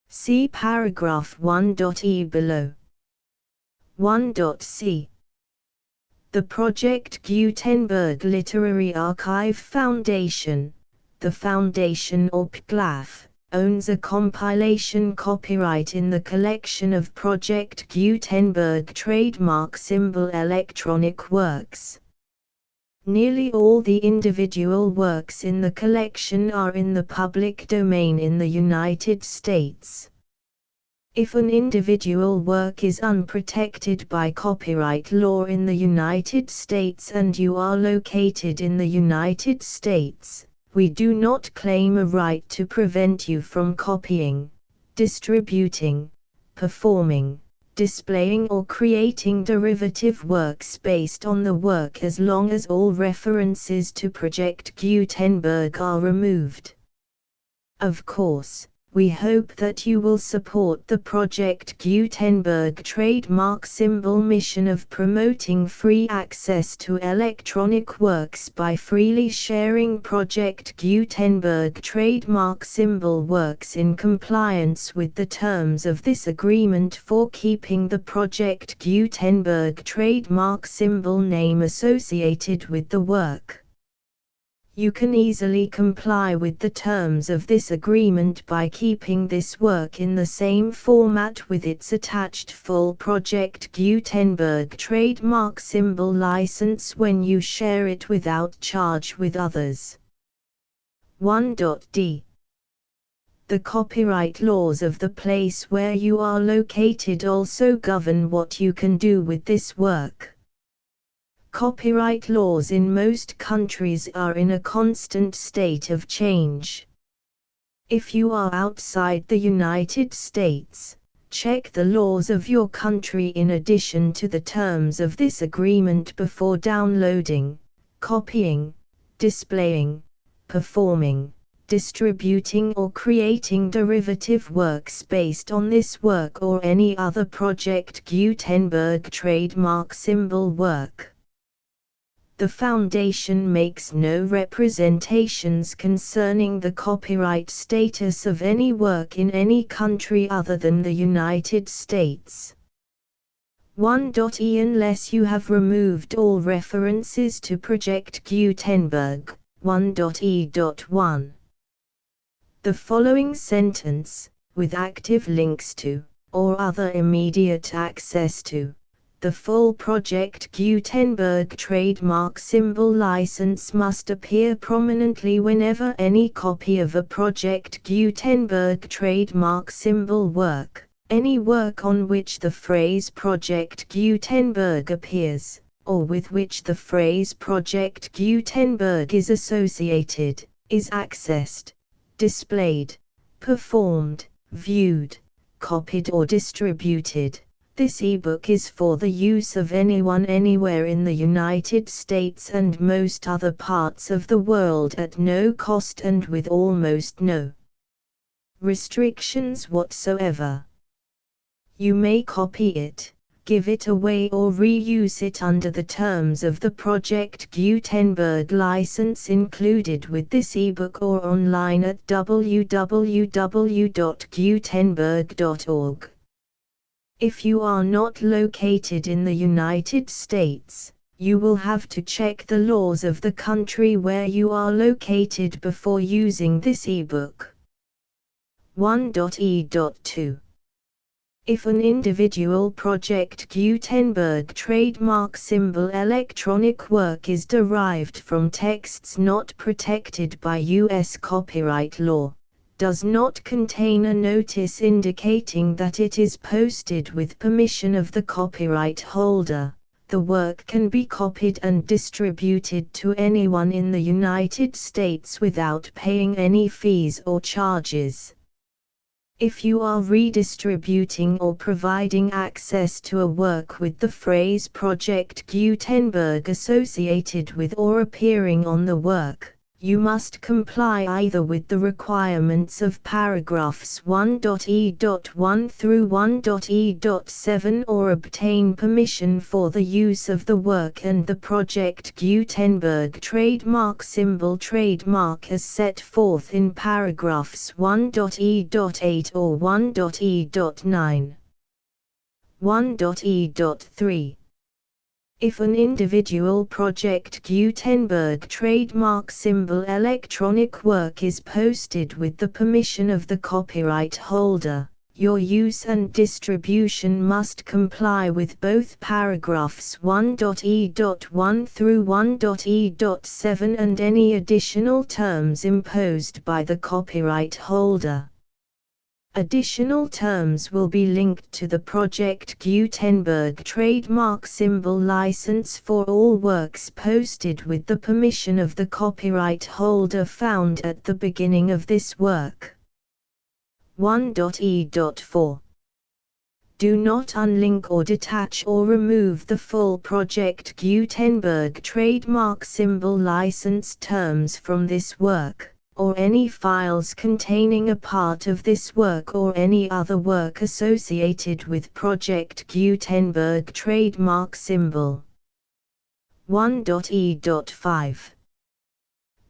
See paragraph 1.e below. 1.c. The Project Gutenberg Literary Archive Foundation, the Foundation or PGLAF, owns a compilation copyright in the collection of Project Gutenberg trademark symbol electronic works. Nearly all the individual works in the collection are in the public domain in the United States. If an individual work is unprotected by copyright law in the United States and you are located in the United States, we do not claim a right to prevent you from copying, distributing, performing, displaying or creating derivative works based on the work as long as all references to Project Gutenberg are removed. Of course, we hope that you will support the Project Gutenberg trademark symbol mission of promoting free access to electronic works by freely sharing Project Gutenberg trademark symbol works in compliance with the terms of this agreement for keeping the Project Gutenberg trademark symbol name associated with the work. You can easily comply with the terms of this agreement by keeping this work in the same format with its attached full Project Gutenberg trademark symbol license when you share it without charge with others. 1.d. The copyright laws of the place where you are located also govern what you can do with this work. Copyright laws in most countries are in a constant state of change. If you are outside the United States, check the laws of your country in addition to the terms of this agreement before downloading, copying, displaying, performing, distributing or creating derivative works based on this work or any other Project Gutenberg trademark symbol work. The Foundation makes no representations concerning the copyright status of any work in any country other than the United States. 1.e. Unless you have removed all references to Project Gutenberg, 1.e.1. The following sentence, with active links to, or other immediate access to, the full Project Gutenberg trademark symbol license must appear prominently whenever any copy of a Project Gutenberg trademark symbol work, any work on which the phrase Project Gutenberg appears, or with which the phrase Project Gutenberg is associated, is accessed, displayed, performed, viewed, copied or distributed. This ebook is for the use of anyone anywhere in the United States and most other parts of the world at no cost and with almost no restrictions whatsoever. You may copy it, give it away or reuse it under the terms of the Project Gutenberg license included with this ebook or online at www.gutenberg.org. If you are not located in the United States, you will have to check the laws of the country where you are located before using this ebook. 1.e.2. If an individual Project Gutenberg trademark symbol electronic work is derived from texts not protected by U.S. copyright law, does not contain a notice indicating that it is posted with permission of the copyright holder, the work can be copied and distributed to anyone in the United States without paying any fees or charges. If you are redistributing or providing access to a work with the phrase Project Gutenberg associated with or appearing on the work, you must comply either with the requirements of paragraphs 1.e.1 through 1.e.7 or obtain permission for the use of the work and the Project Gutenberg trademark symbol trademark as set forth in paragraphs 1.e.8 or 1.e.9. 1.e.3. If an individual Project Gutenberg trademark symbol electronic work is posted with the permission of the copyright holder, your use and distribution must comply with both paragraphs 1.e.1 through 1.e.7 and any additional terms imposed by the copyright holder. Additional terms will be linked to the Project Gutenberg trademark symbol license for all works posted with the permission of the copyright holder found at the beginning of this work. 1.e.4. Do not unlink or detach or remove the full Project Gutenberg trademark symbol license terms from this work, or any files containing a part of this work or any other work associated with Project Gutenberg trademark symbol. 1.e.5.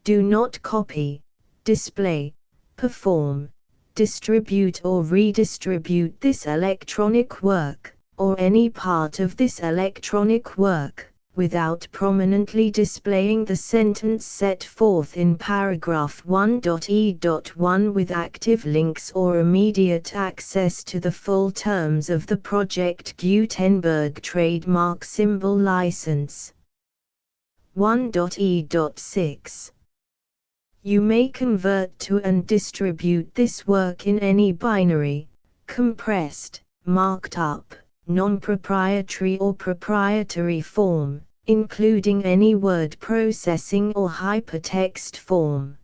Do not copy, display, perform, distribute or redistribute this electronic work, or any part of this electronic work, without prominently displaying the sentence set forth in paragraph 1.e.1 with active links or immediate access to the full terms of the Project Gutenberg trademark symbol license. 1.e.6. You may convert to and distribute this work in any binary, compressed, marked up, non-proprietary or proprietary form, including any word processing or hypertext form.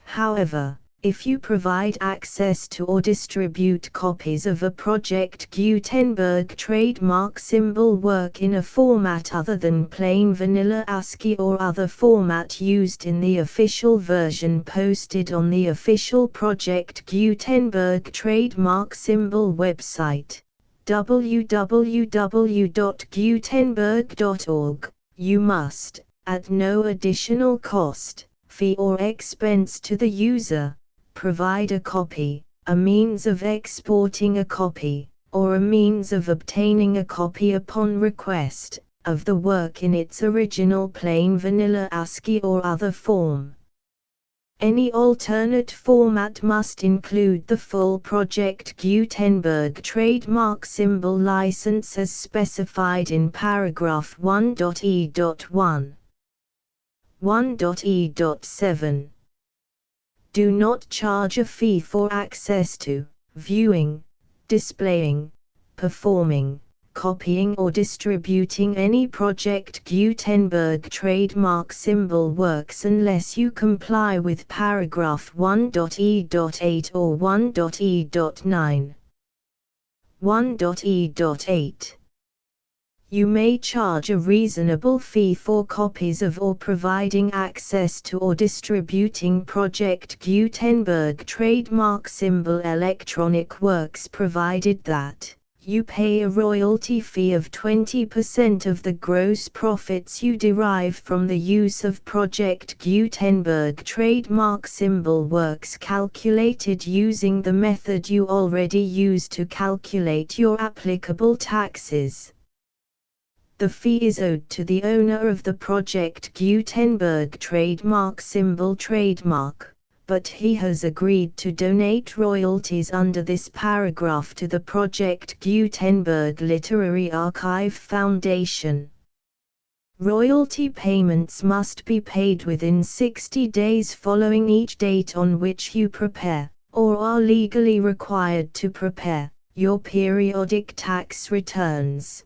However, if you provide access to or distribute copies of a Project Gutenberg trademark symbol work in a format other than plain vanilla ASCII or other format used in the official version posted on the official Project Gutenberg trademark symbol website, www.gutenberg.org, you must, at no additional cost, fee or expense to the user, provide a copy, a means of exporting a copy, or a means of obtaining a copy upon request, of the work in its original plain vanilla ASCII or other form. Any alternate format must include the full Project Gutenberg trademark symbol license as specified in paragraph 1.e.1. 1.e.7. Do not charge a fee for access to, viewing, displaying, performing, copying or distributing any Project Gutenberg trademark symbol works unless you comply with paragraph 1.e.8 or 1.e.9. 1.e.8. You may charge a reasonable fee for copies of or providing access to or distributing Project Gutenberg trademark symbol electronic works provided that you pay a royalty fee of 20% of the gross profits you derive from the use of Project Gutenberg trademark symbol works calculated using the method you already use to calculate your applicable taxes. The fee is owed to the owner of the Project Gutenberg trademark symbol trademark, but he has agreed to donate royalties under this paragraph to the Project Gutenberg Literary Archive Foundation. Royalty payments must be paid within 60 days following each date on which you prepare, or are legally required to prepare, your periodic tax returns.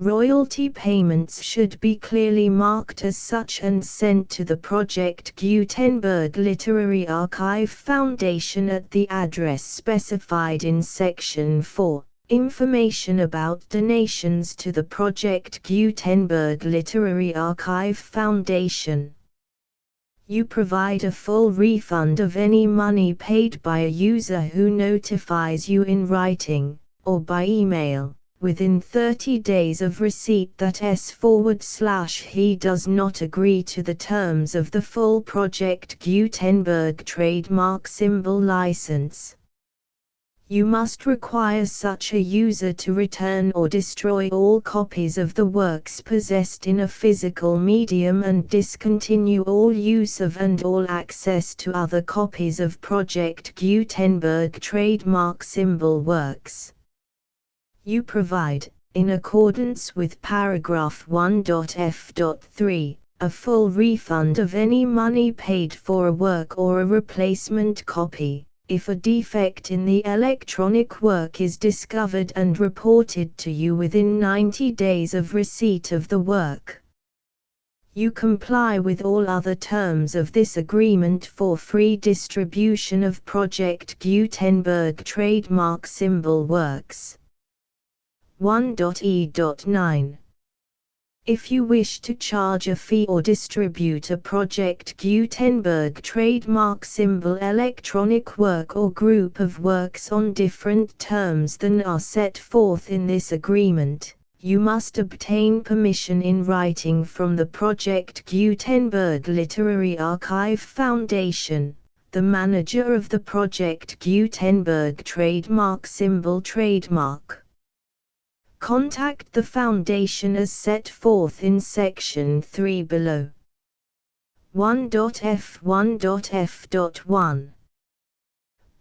Royalty payments should be clearly marked as such and sent to the Project Gutenberg Literary Archive Foundation at the address specified in Section 4, Information about donations to the Project Gutenberg Literary Archive Foundation. You provide a full refund of any money paid by a user who notifies you in writing, or by email, within 30 days of receipt that he does not agree to the terms of the full Project Gutenberg trademark symbol license. You must require such a user to return or destroy all copies of the works possessed in a physical medium and discontinue all use of and all access to other copies of Project Gutenberg trademark symbol works. You provide, in accordance with paragraph 1.f.3, a full refund of any money paid for a work or a replacement copy, if a defect in the electronic work is discovered and reported to you within 90 days of receipt of the work. You comply with all other terms of this agreement for free distribution of Project Gutenberg trademark symbol works. 1.e.9. If you wish to charge a fee or distribute a Project Gutenberg trademark symbol electronic work or group of works on different terms than are set forth in this agreement, you must obtain permission in writing from the Project Gutenberg Literary Archive Foundation, the manager of the Project Gutenberg trademark symbol trademark. Contact the Foundation as set forth in Section 3 below. 1.f1.f.1.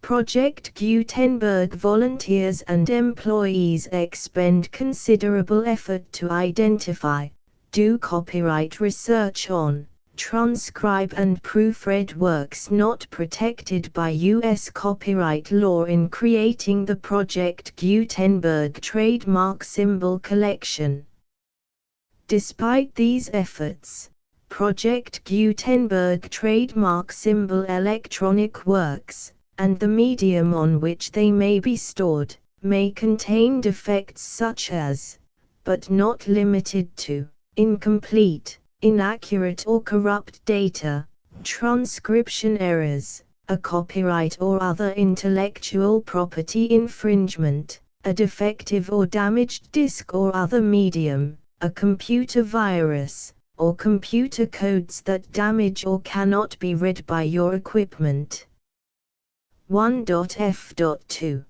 Project Gutenberg volunteers and employees expend considerable effort to identify, do copyright research on, transcribe and proofread works not protected by U.S. copyright law in creating the Project Gutenberg trademark symbol collection. Despite these efforts, Project Gutenberg trademark symbol electronic works, and the medium on which they may be stored, may contain defects such as, but not limited to, incomplete, inaccurate or corrupt data, transcription errors, a copyright or other intellectual property infringement, a defective or damaged disk or other medium, a computer virus, or computer codes that damage or cannot be read by your equipment. 1.f.2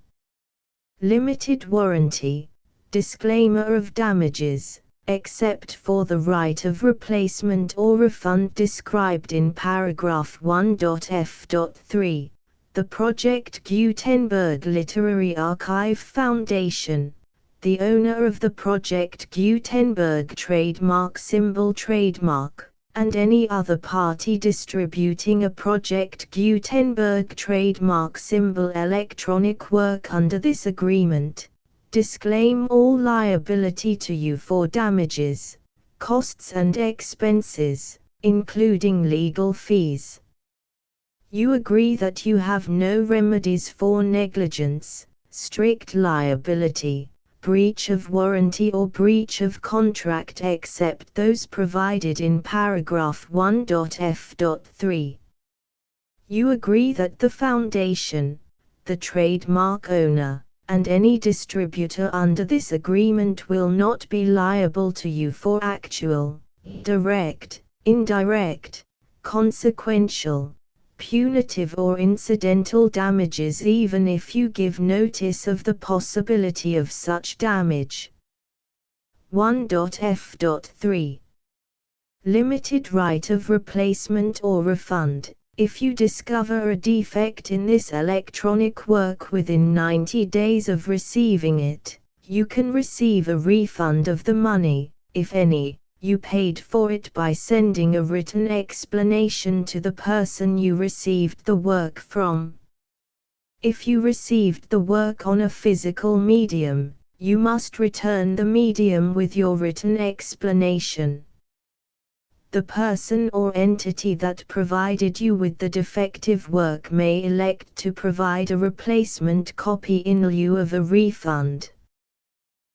Limited warranty, disclaimer of damages, except for the right of replacement or refund described in paragraph 1.f.3, the Project Gutenberg Literary Archive Foundation, the owner of the Project Gutenberg trademark symbol trademark, and any other party distributing a Project Gutenberg trademark symbol electronic work under this agreement, disclaim all liability to you for damages, costs and expenses, including legal fees. You agree that you have no remedies for negligence, strict liability, breach of warranty or breach of contract except those provided in paragraph 1.f.3. You agree that the Foundation, the trademark owner, and any distributor under this agreement will not be liable to you for actual, direct, indirect, consequential, punitive or incidental damages even if you give notice of the possibility of such damage. 1.f.3 Limited right of replacement or refund. If you discover a defect in this electronic work within 90 days of receiving it, you can receive a refund of the money, if any, you paid for it by sending a written explanation to the person you received the work from. If you received the work on a physical medium, you must return the medium with your written explanation. The person or entity that provided you with the defective work may elect to provide a replacement copy in lieu of a refund.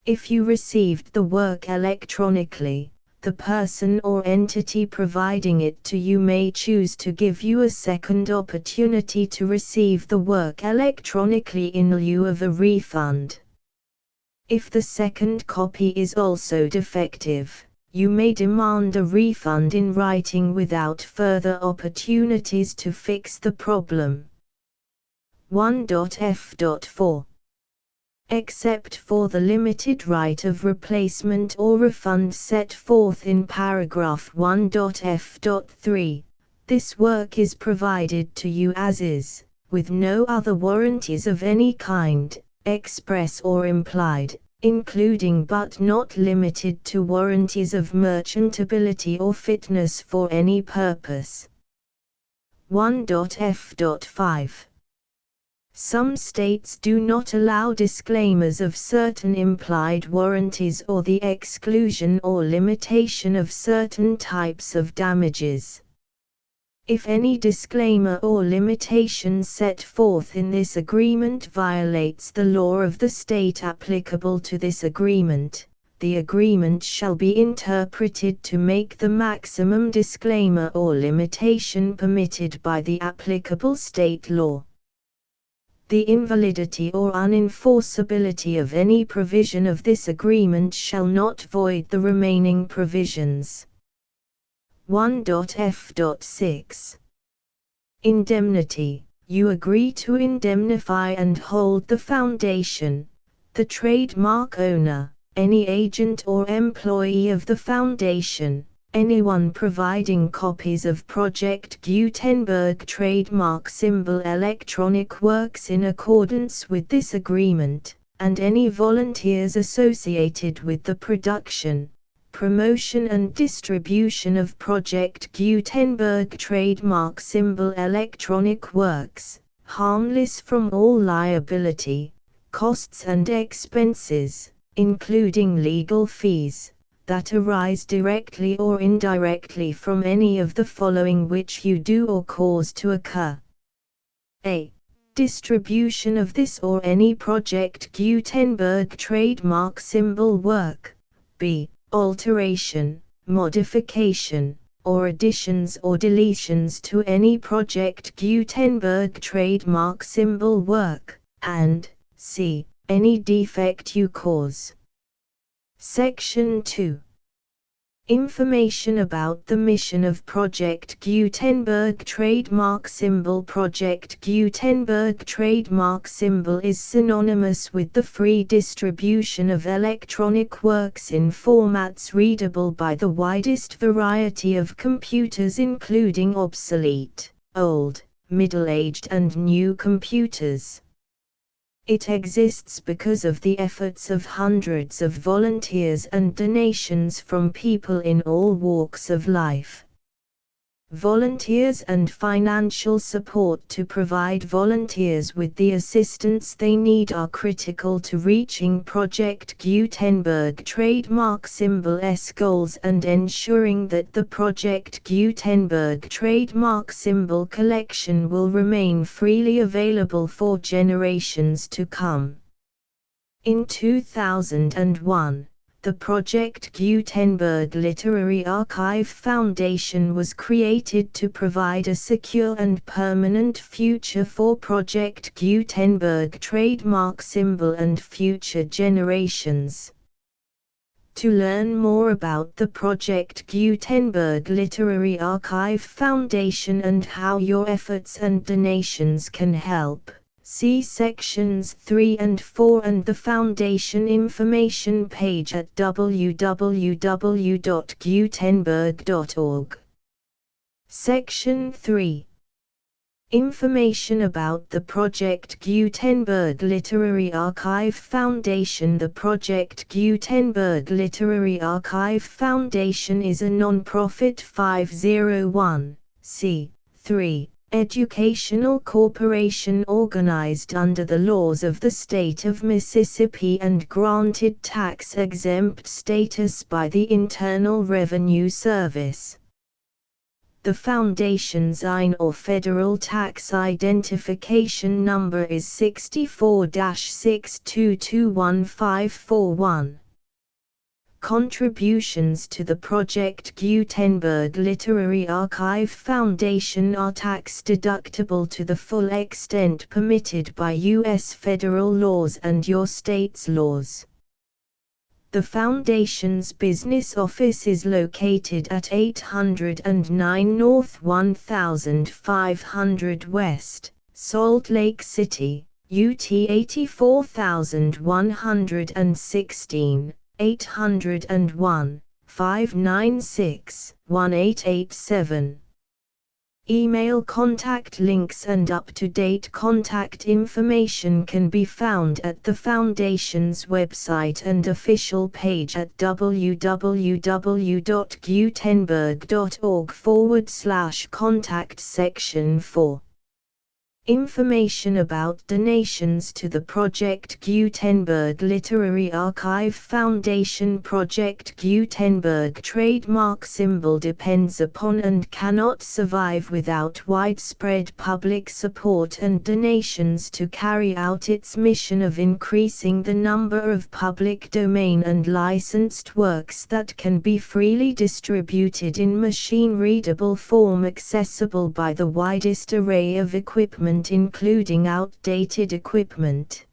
If you received the work electronically, the person or entity providing it to you may choose to give you a second opportunity to receive the work electronically in lieu of a refund. If the second copy is also defective, you may demand a refund in writing without further opportunities to fix the problem. 1.f.4 Except for the limited right of replacement or refund set forth in paragraph 1.f.3, this work is provided to you as is, with no other warranties of any kind, express or implied, including but not limited to warranties of merchantability or fitness for any purpose. 1.f.5 Some states do not allow disclaimers of certain implied warranties or the exclusion or limitation of certain types of damages. If any disclaimer or limitation set forth in this agreement violates the law of the state applicable to this agreement, the agreement shall be interpreted to make the maximum disclaimer or limitation permitted by the applicable state law. The invalidity or unenforceability of any provision of this agreement shall not void the remaining provisions. 1.f.6 Indemnity. You agree to indemnify and hold the Foundation, the trademark owner, any agent or employee of the Foundation, anyone providing copies of Project Gutenberg trademark symbol electronic works in accordance with this agreement, and any volunteers associated with the production, promotion and distribution of Project Gutenberg trademark symbol electronic works, harmless from all liability, costs and expenses, including legal fees, that arise directly or indirectly from any of the following which you do or cause to occur. A. Distribution of this or any Project Gutenberg trademark symbol work. B. Alteration, modification, or additions or deletions to any Project Gutenberg trademark symbol work, and C. Any defect you cause. Section 2. Information about the mission of Project Gutenberg trademark symbol. Project Gutenberg trademark symbol is synonymous with the free distribution of electronic works in formats readable by the widest variety of computers, including obsolete, old, middle-aged and new computers. It exists because of the efforts of hundreds of volunteers and donations from people in all walks of life. Volunteers and financial support to provide volunteers with the assistance they need are critical to reaching Project Gutenberg trademark symbol's goals and ensuring that the Project Gutenberg trademark symbol collection will remain freely available for generations to come. In 2001, the Project Gutenberg Literary Archive Foundation was created to provide a secure and permanent future for Project Gutenberg trademark symbol and future generations. To learn more about the Project Gutenberg Literary Archive Foundation and how your efforts and donations can help, see sections 3 and 4 and the Foundation information page at www.gutenberg.org. Section 3. Information about the Project Gutenberg Literary Archive Foundation. The Project Gutenberg Literary Archive Foundation is a non-profit 501(c)(3) educational corporation organized under the laws of the state of Mississippi and granted tax-exempt status by the Internal Revenue Service. The Foundation's IN or Federal Tax Identification Number is 64-6221541. Contributions to the Project Gutenberg Literary Archive Foundation are tax-deductible to the full extent permitted by U.S. federal laws and your state's laws. The Foundation's business office is located at 809 North 1500 West, Salt Lake City, UT 84116, 801-596-1887. Email contact links and up-to-date contact information can be found at the Foundation's website and official page at www.gutenberg.org/contact. Section 4. Information about donations to the Project Gutenberg Literary Archive Foundation. Project Gutenberg trademark symbol depends upon and cannot survive without widespread public support and donations to carry out its mission of increasing the number of public domain and licensed works that can be freely distributed in machine-readable form accessible by the widest array of equipment, including outdated equipment.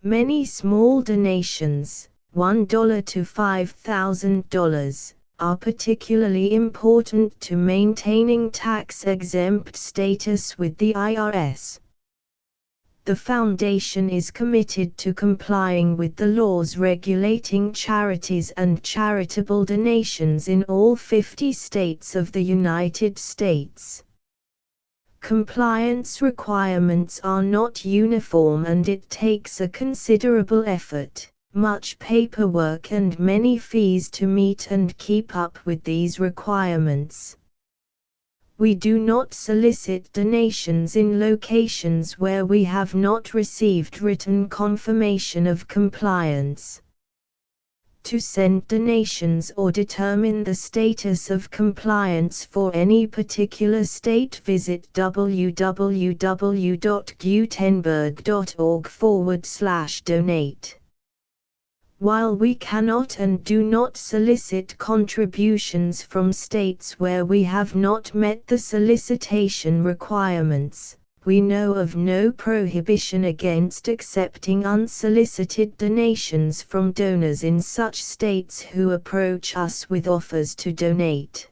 Many small donations, $1 to $5,000, are particularly important to maintaining tax-exempt status with the IRS. The Foundation is committed to complying with the laws regulating charities and charitable donations in all 50 states of the United States. Compliance requirements are not uniform and it takes a considerable effort, much paperwork and many fees to meet and keep up with these requirements. We do not solicit donations in locations where we have not received written confirmation of compliance. To send donations or determine the status of compliance for any particular state, visit www.gutenberg.org/donate. While we cannot and do not solicit contributions from states where we have not met the solicitation requirements, we know of no prohibition against accepting unsolicited donations from donors in such states who approach us with offers to donate.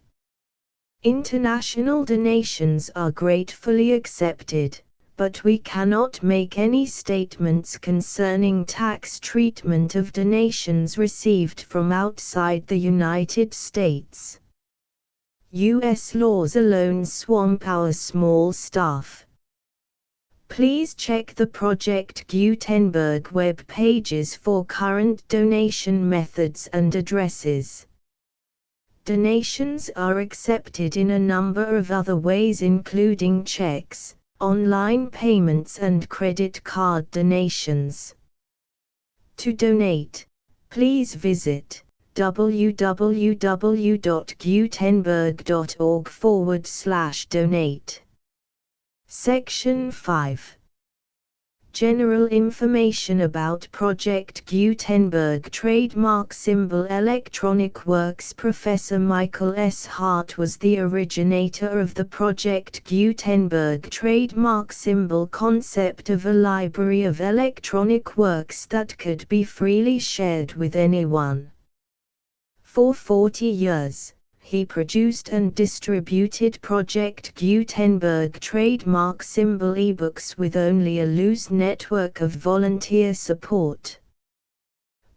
International donations are gratefully accepted, but we cannot make any statements concerning tax treatment of donations received from outside the United States. U.S. laws alone swamp our small staff. Please check the Project Gutenberg web pages for current donation methods and addresses. Donations are accepted in a number of other ways, including checks, online payments and credit card donations. To donate, please visit www.gutenberg.org/donate. Section 5. General information about Project Gutenberg Trademark Symbol Electronic Works. Professor Michael S. Hart was the originator of the Project Gutenberg trademark symbol concept of a library of electronic works that could be freely shared with anyone. For 40 years, he produced and distributed Project Gutenberg trademark symbol ebooks with only a loose network of volunteer support.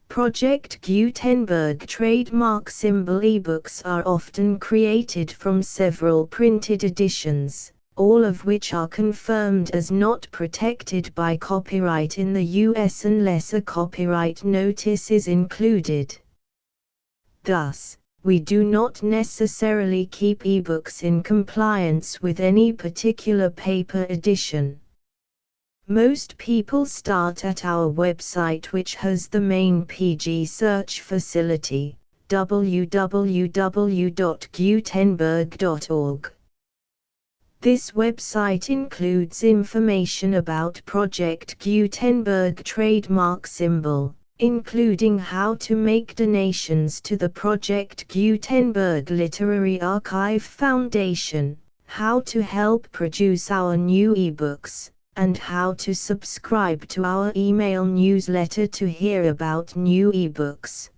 Project Gutenberg trademark symbol ebooks are often created from several printed editions, all of which are confirmed as not protected by copyright in the US unless a copyright notice is included. Thus, we do not necessarily keep ebooks in compliance with any particular paper edition. Most people start at our website, which has the main PG search facility, www.gutenberg.org. This website includes information about Project Gutenberg trademark symbol, including how to make donations to the Project Gutenberg Literary Archive Foundation, how to help produce our new ebooks, and how to subscribe to our email newsletter to hear about new ebooks.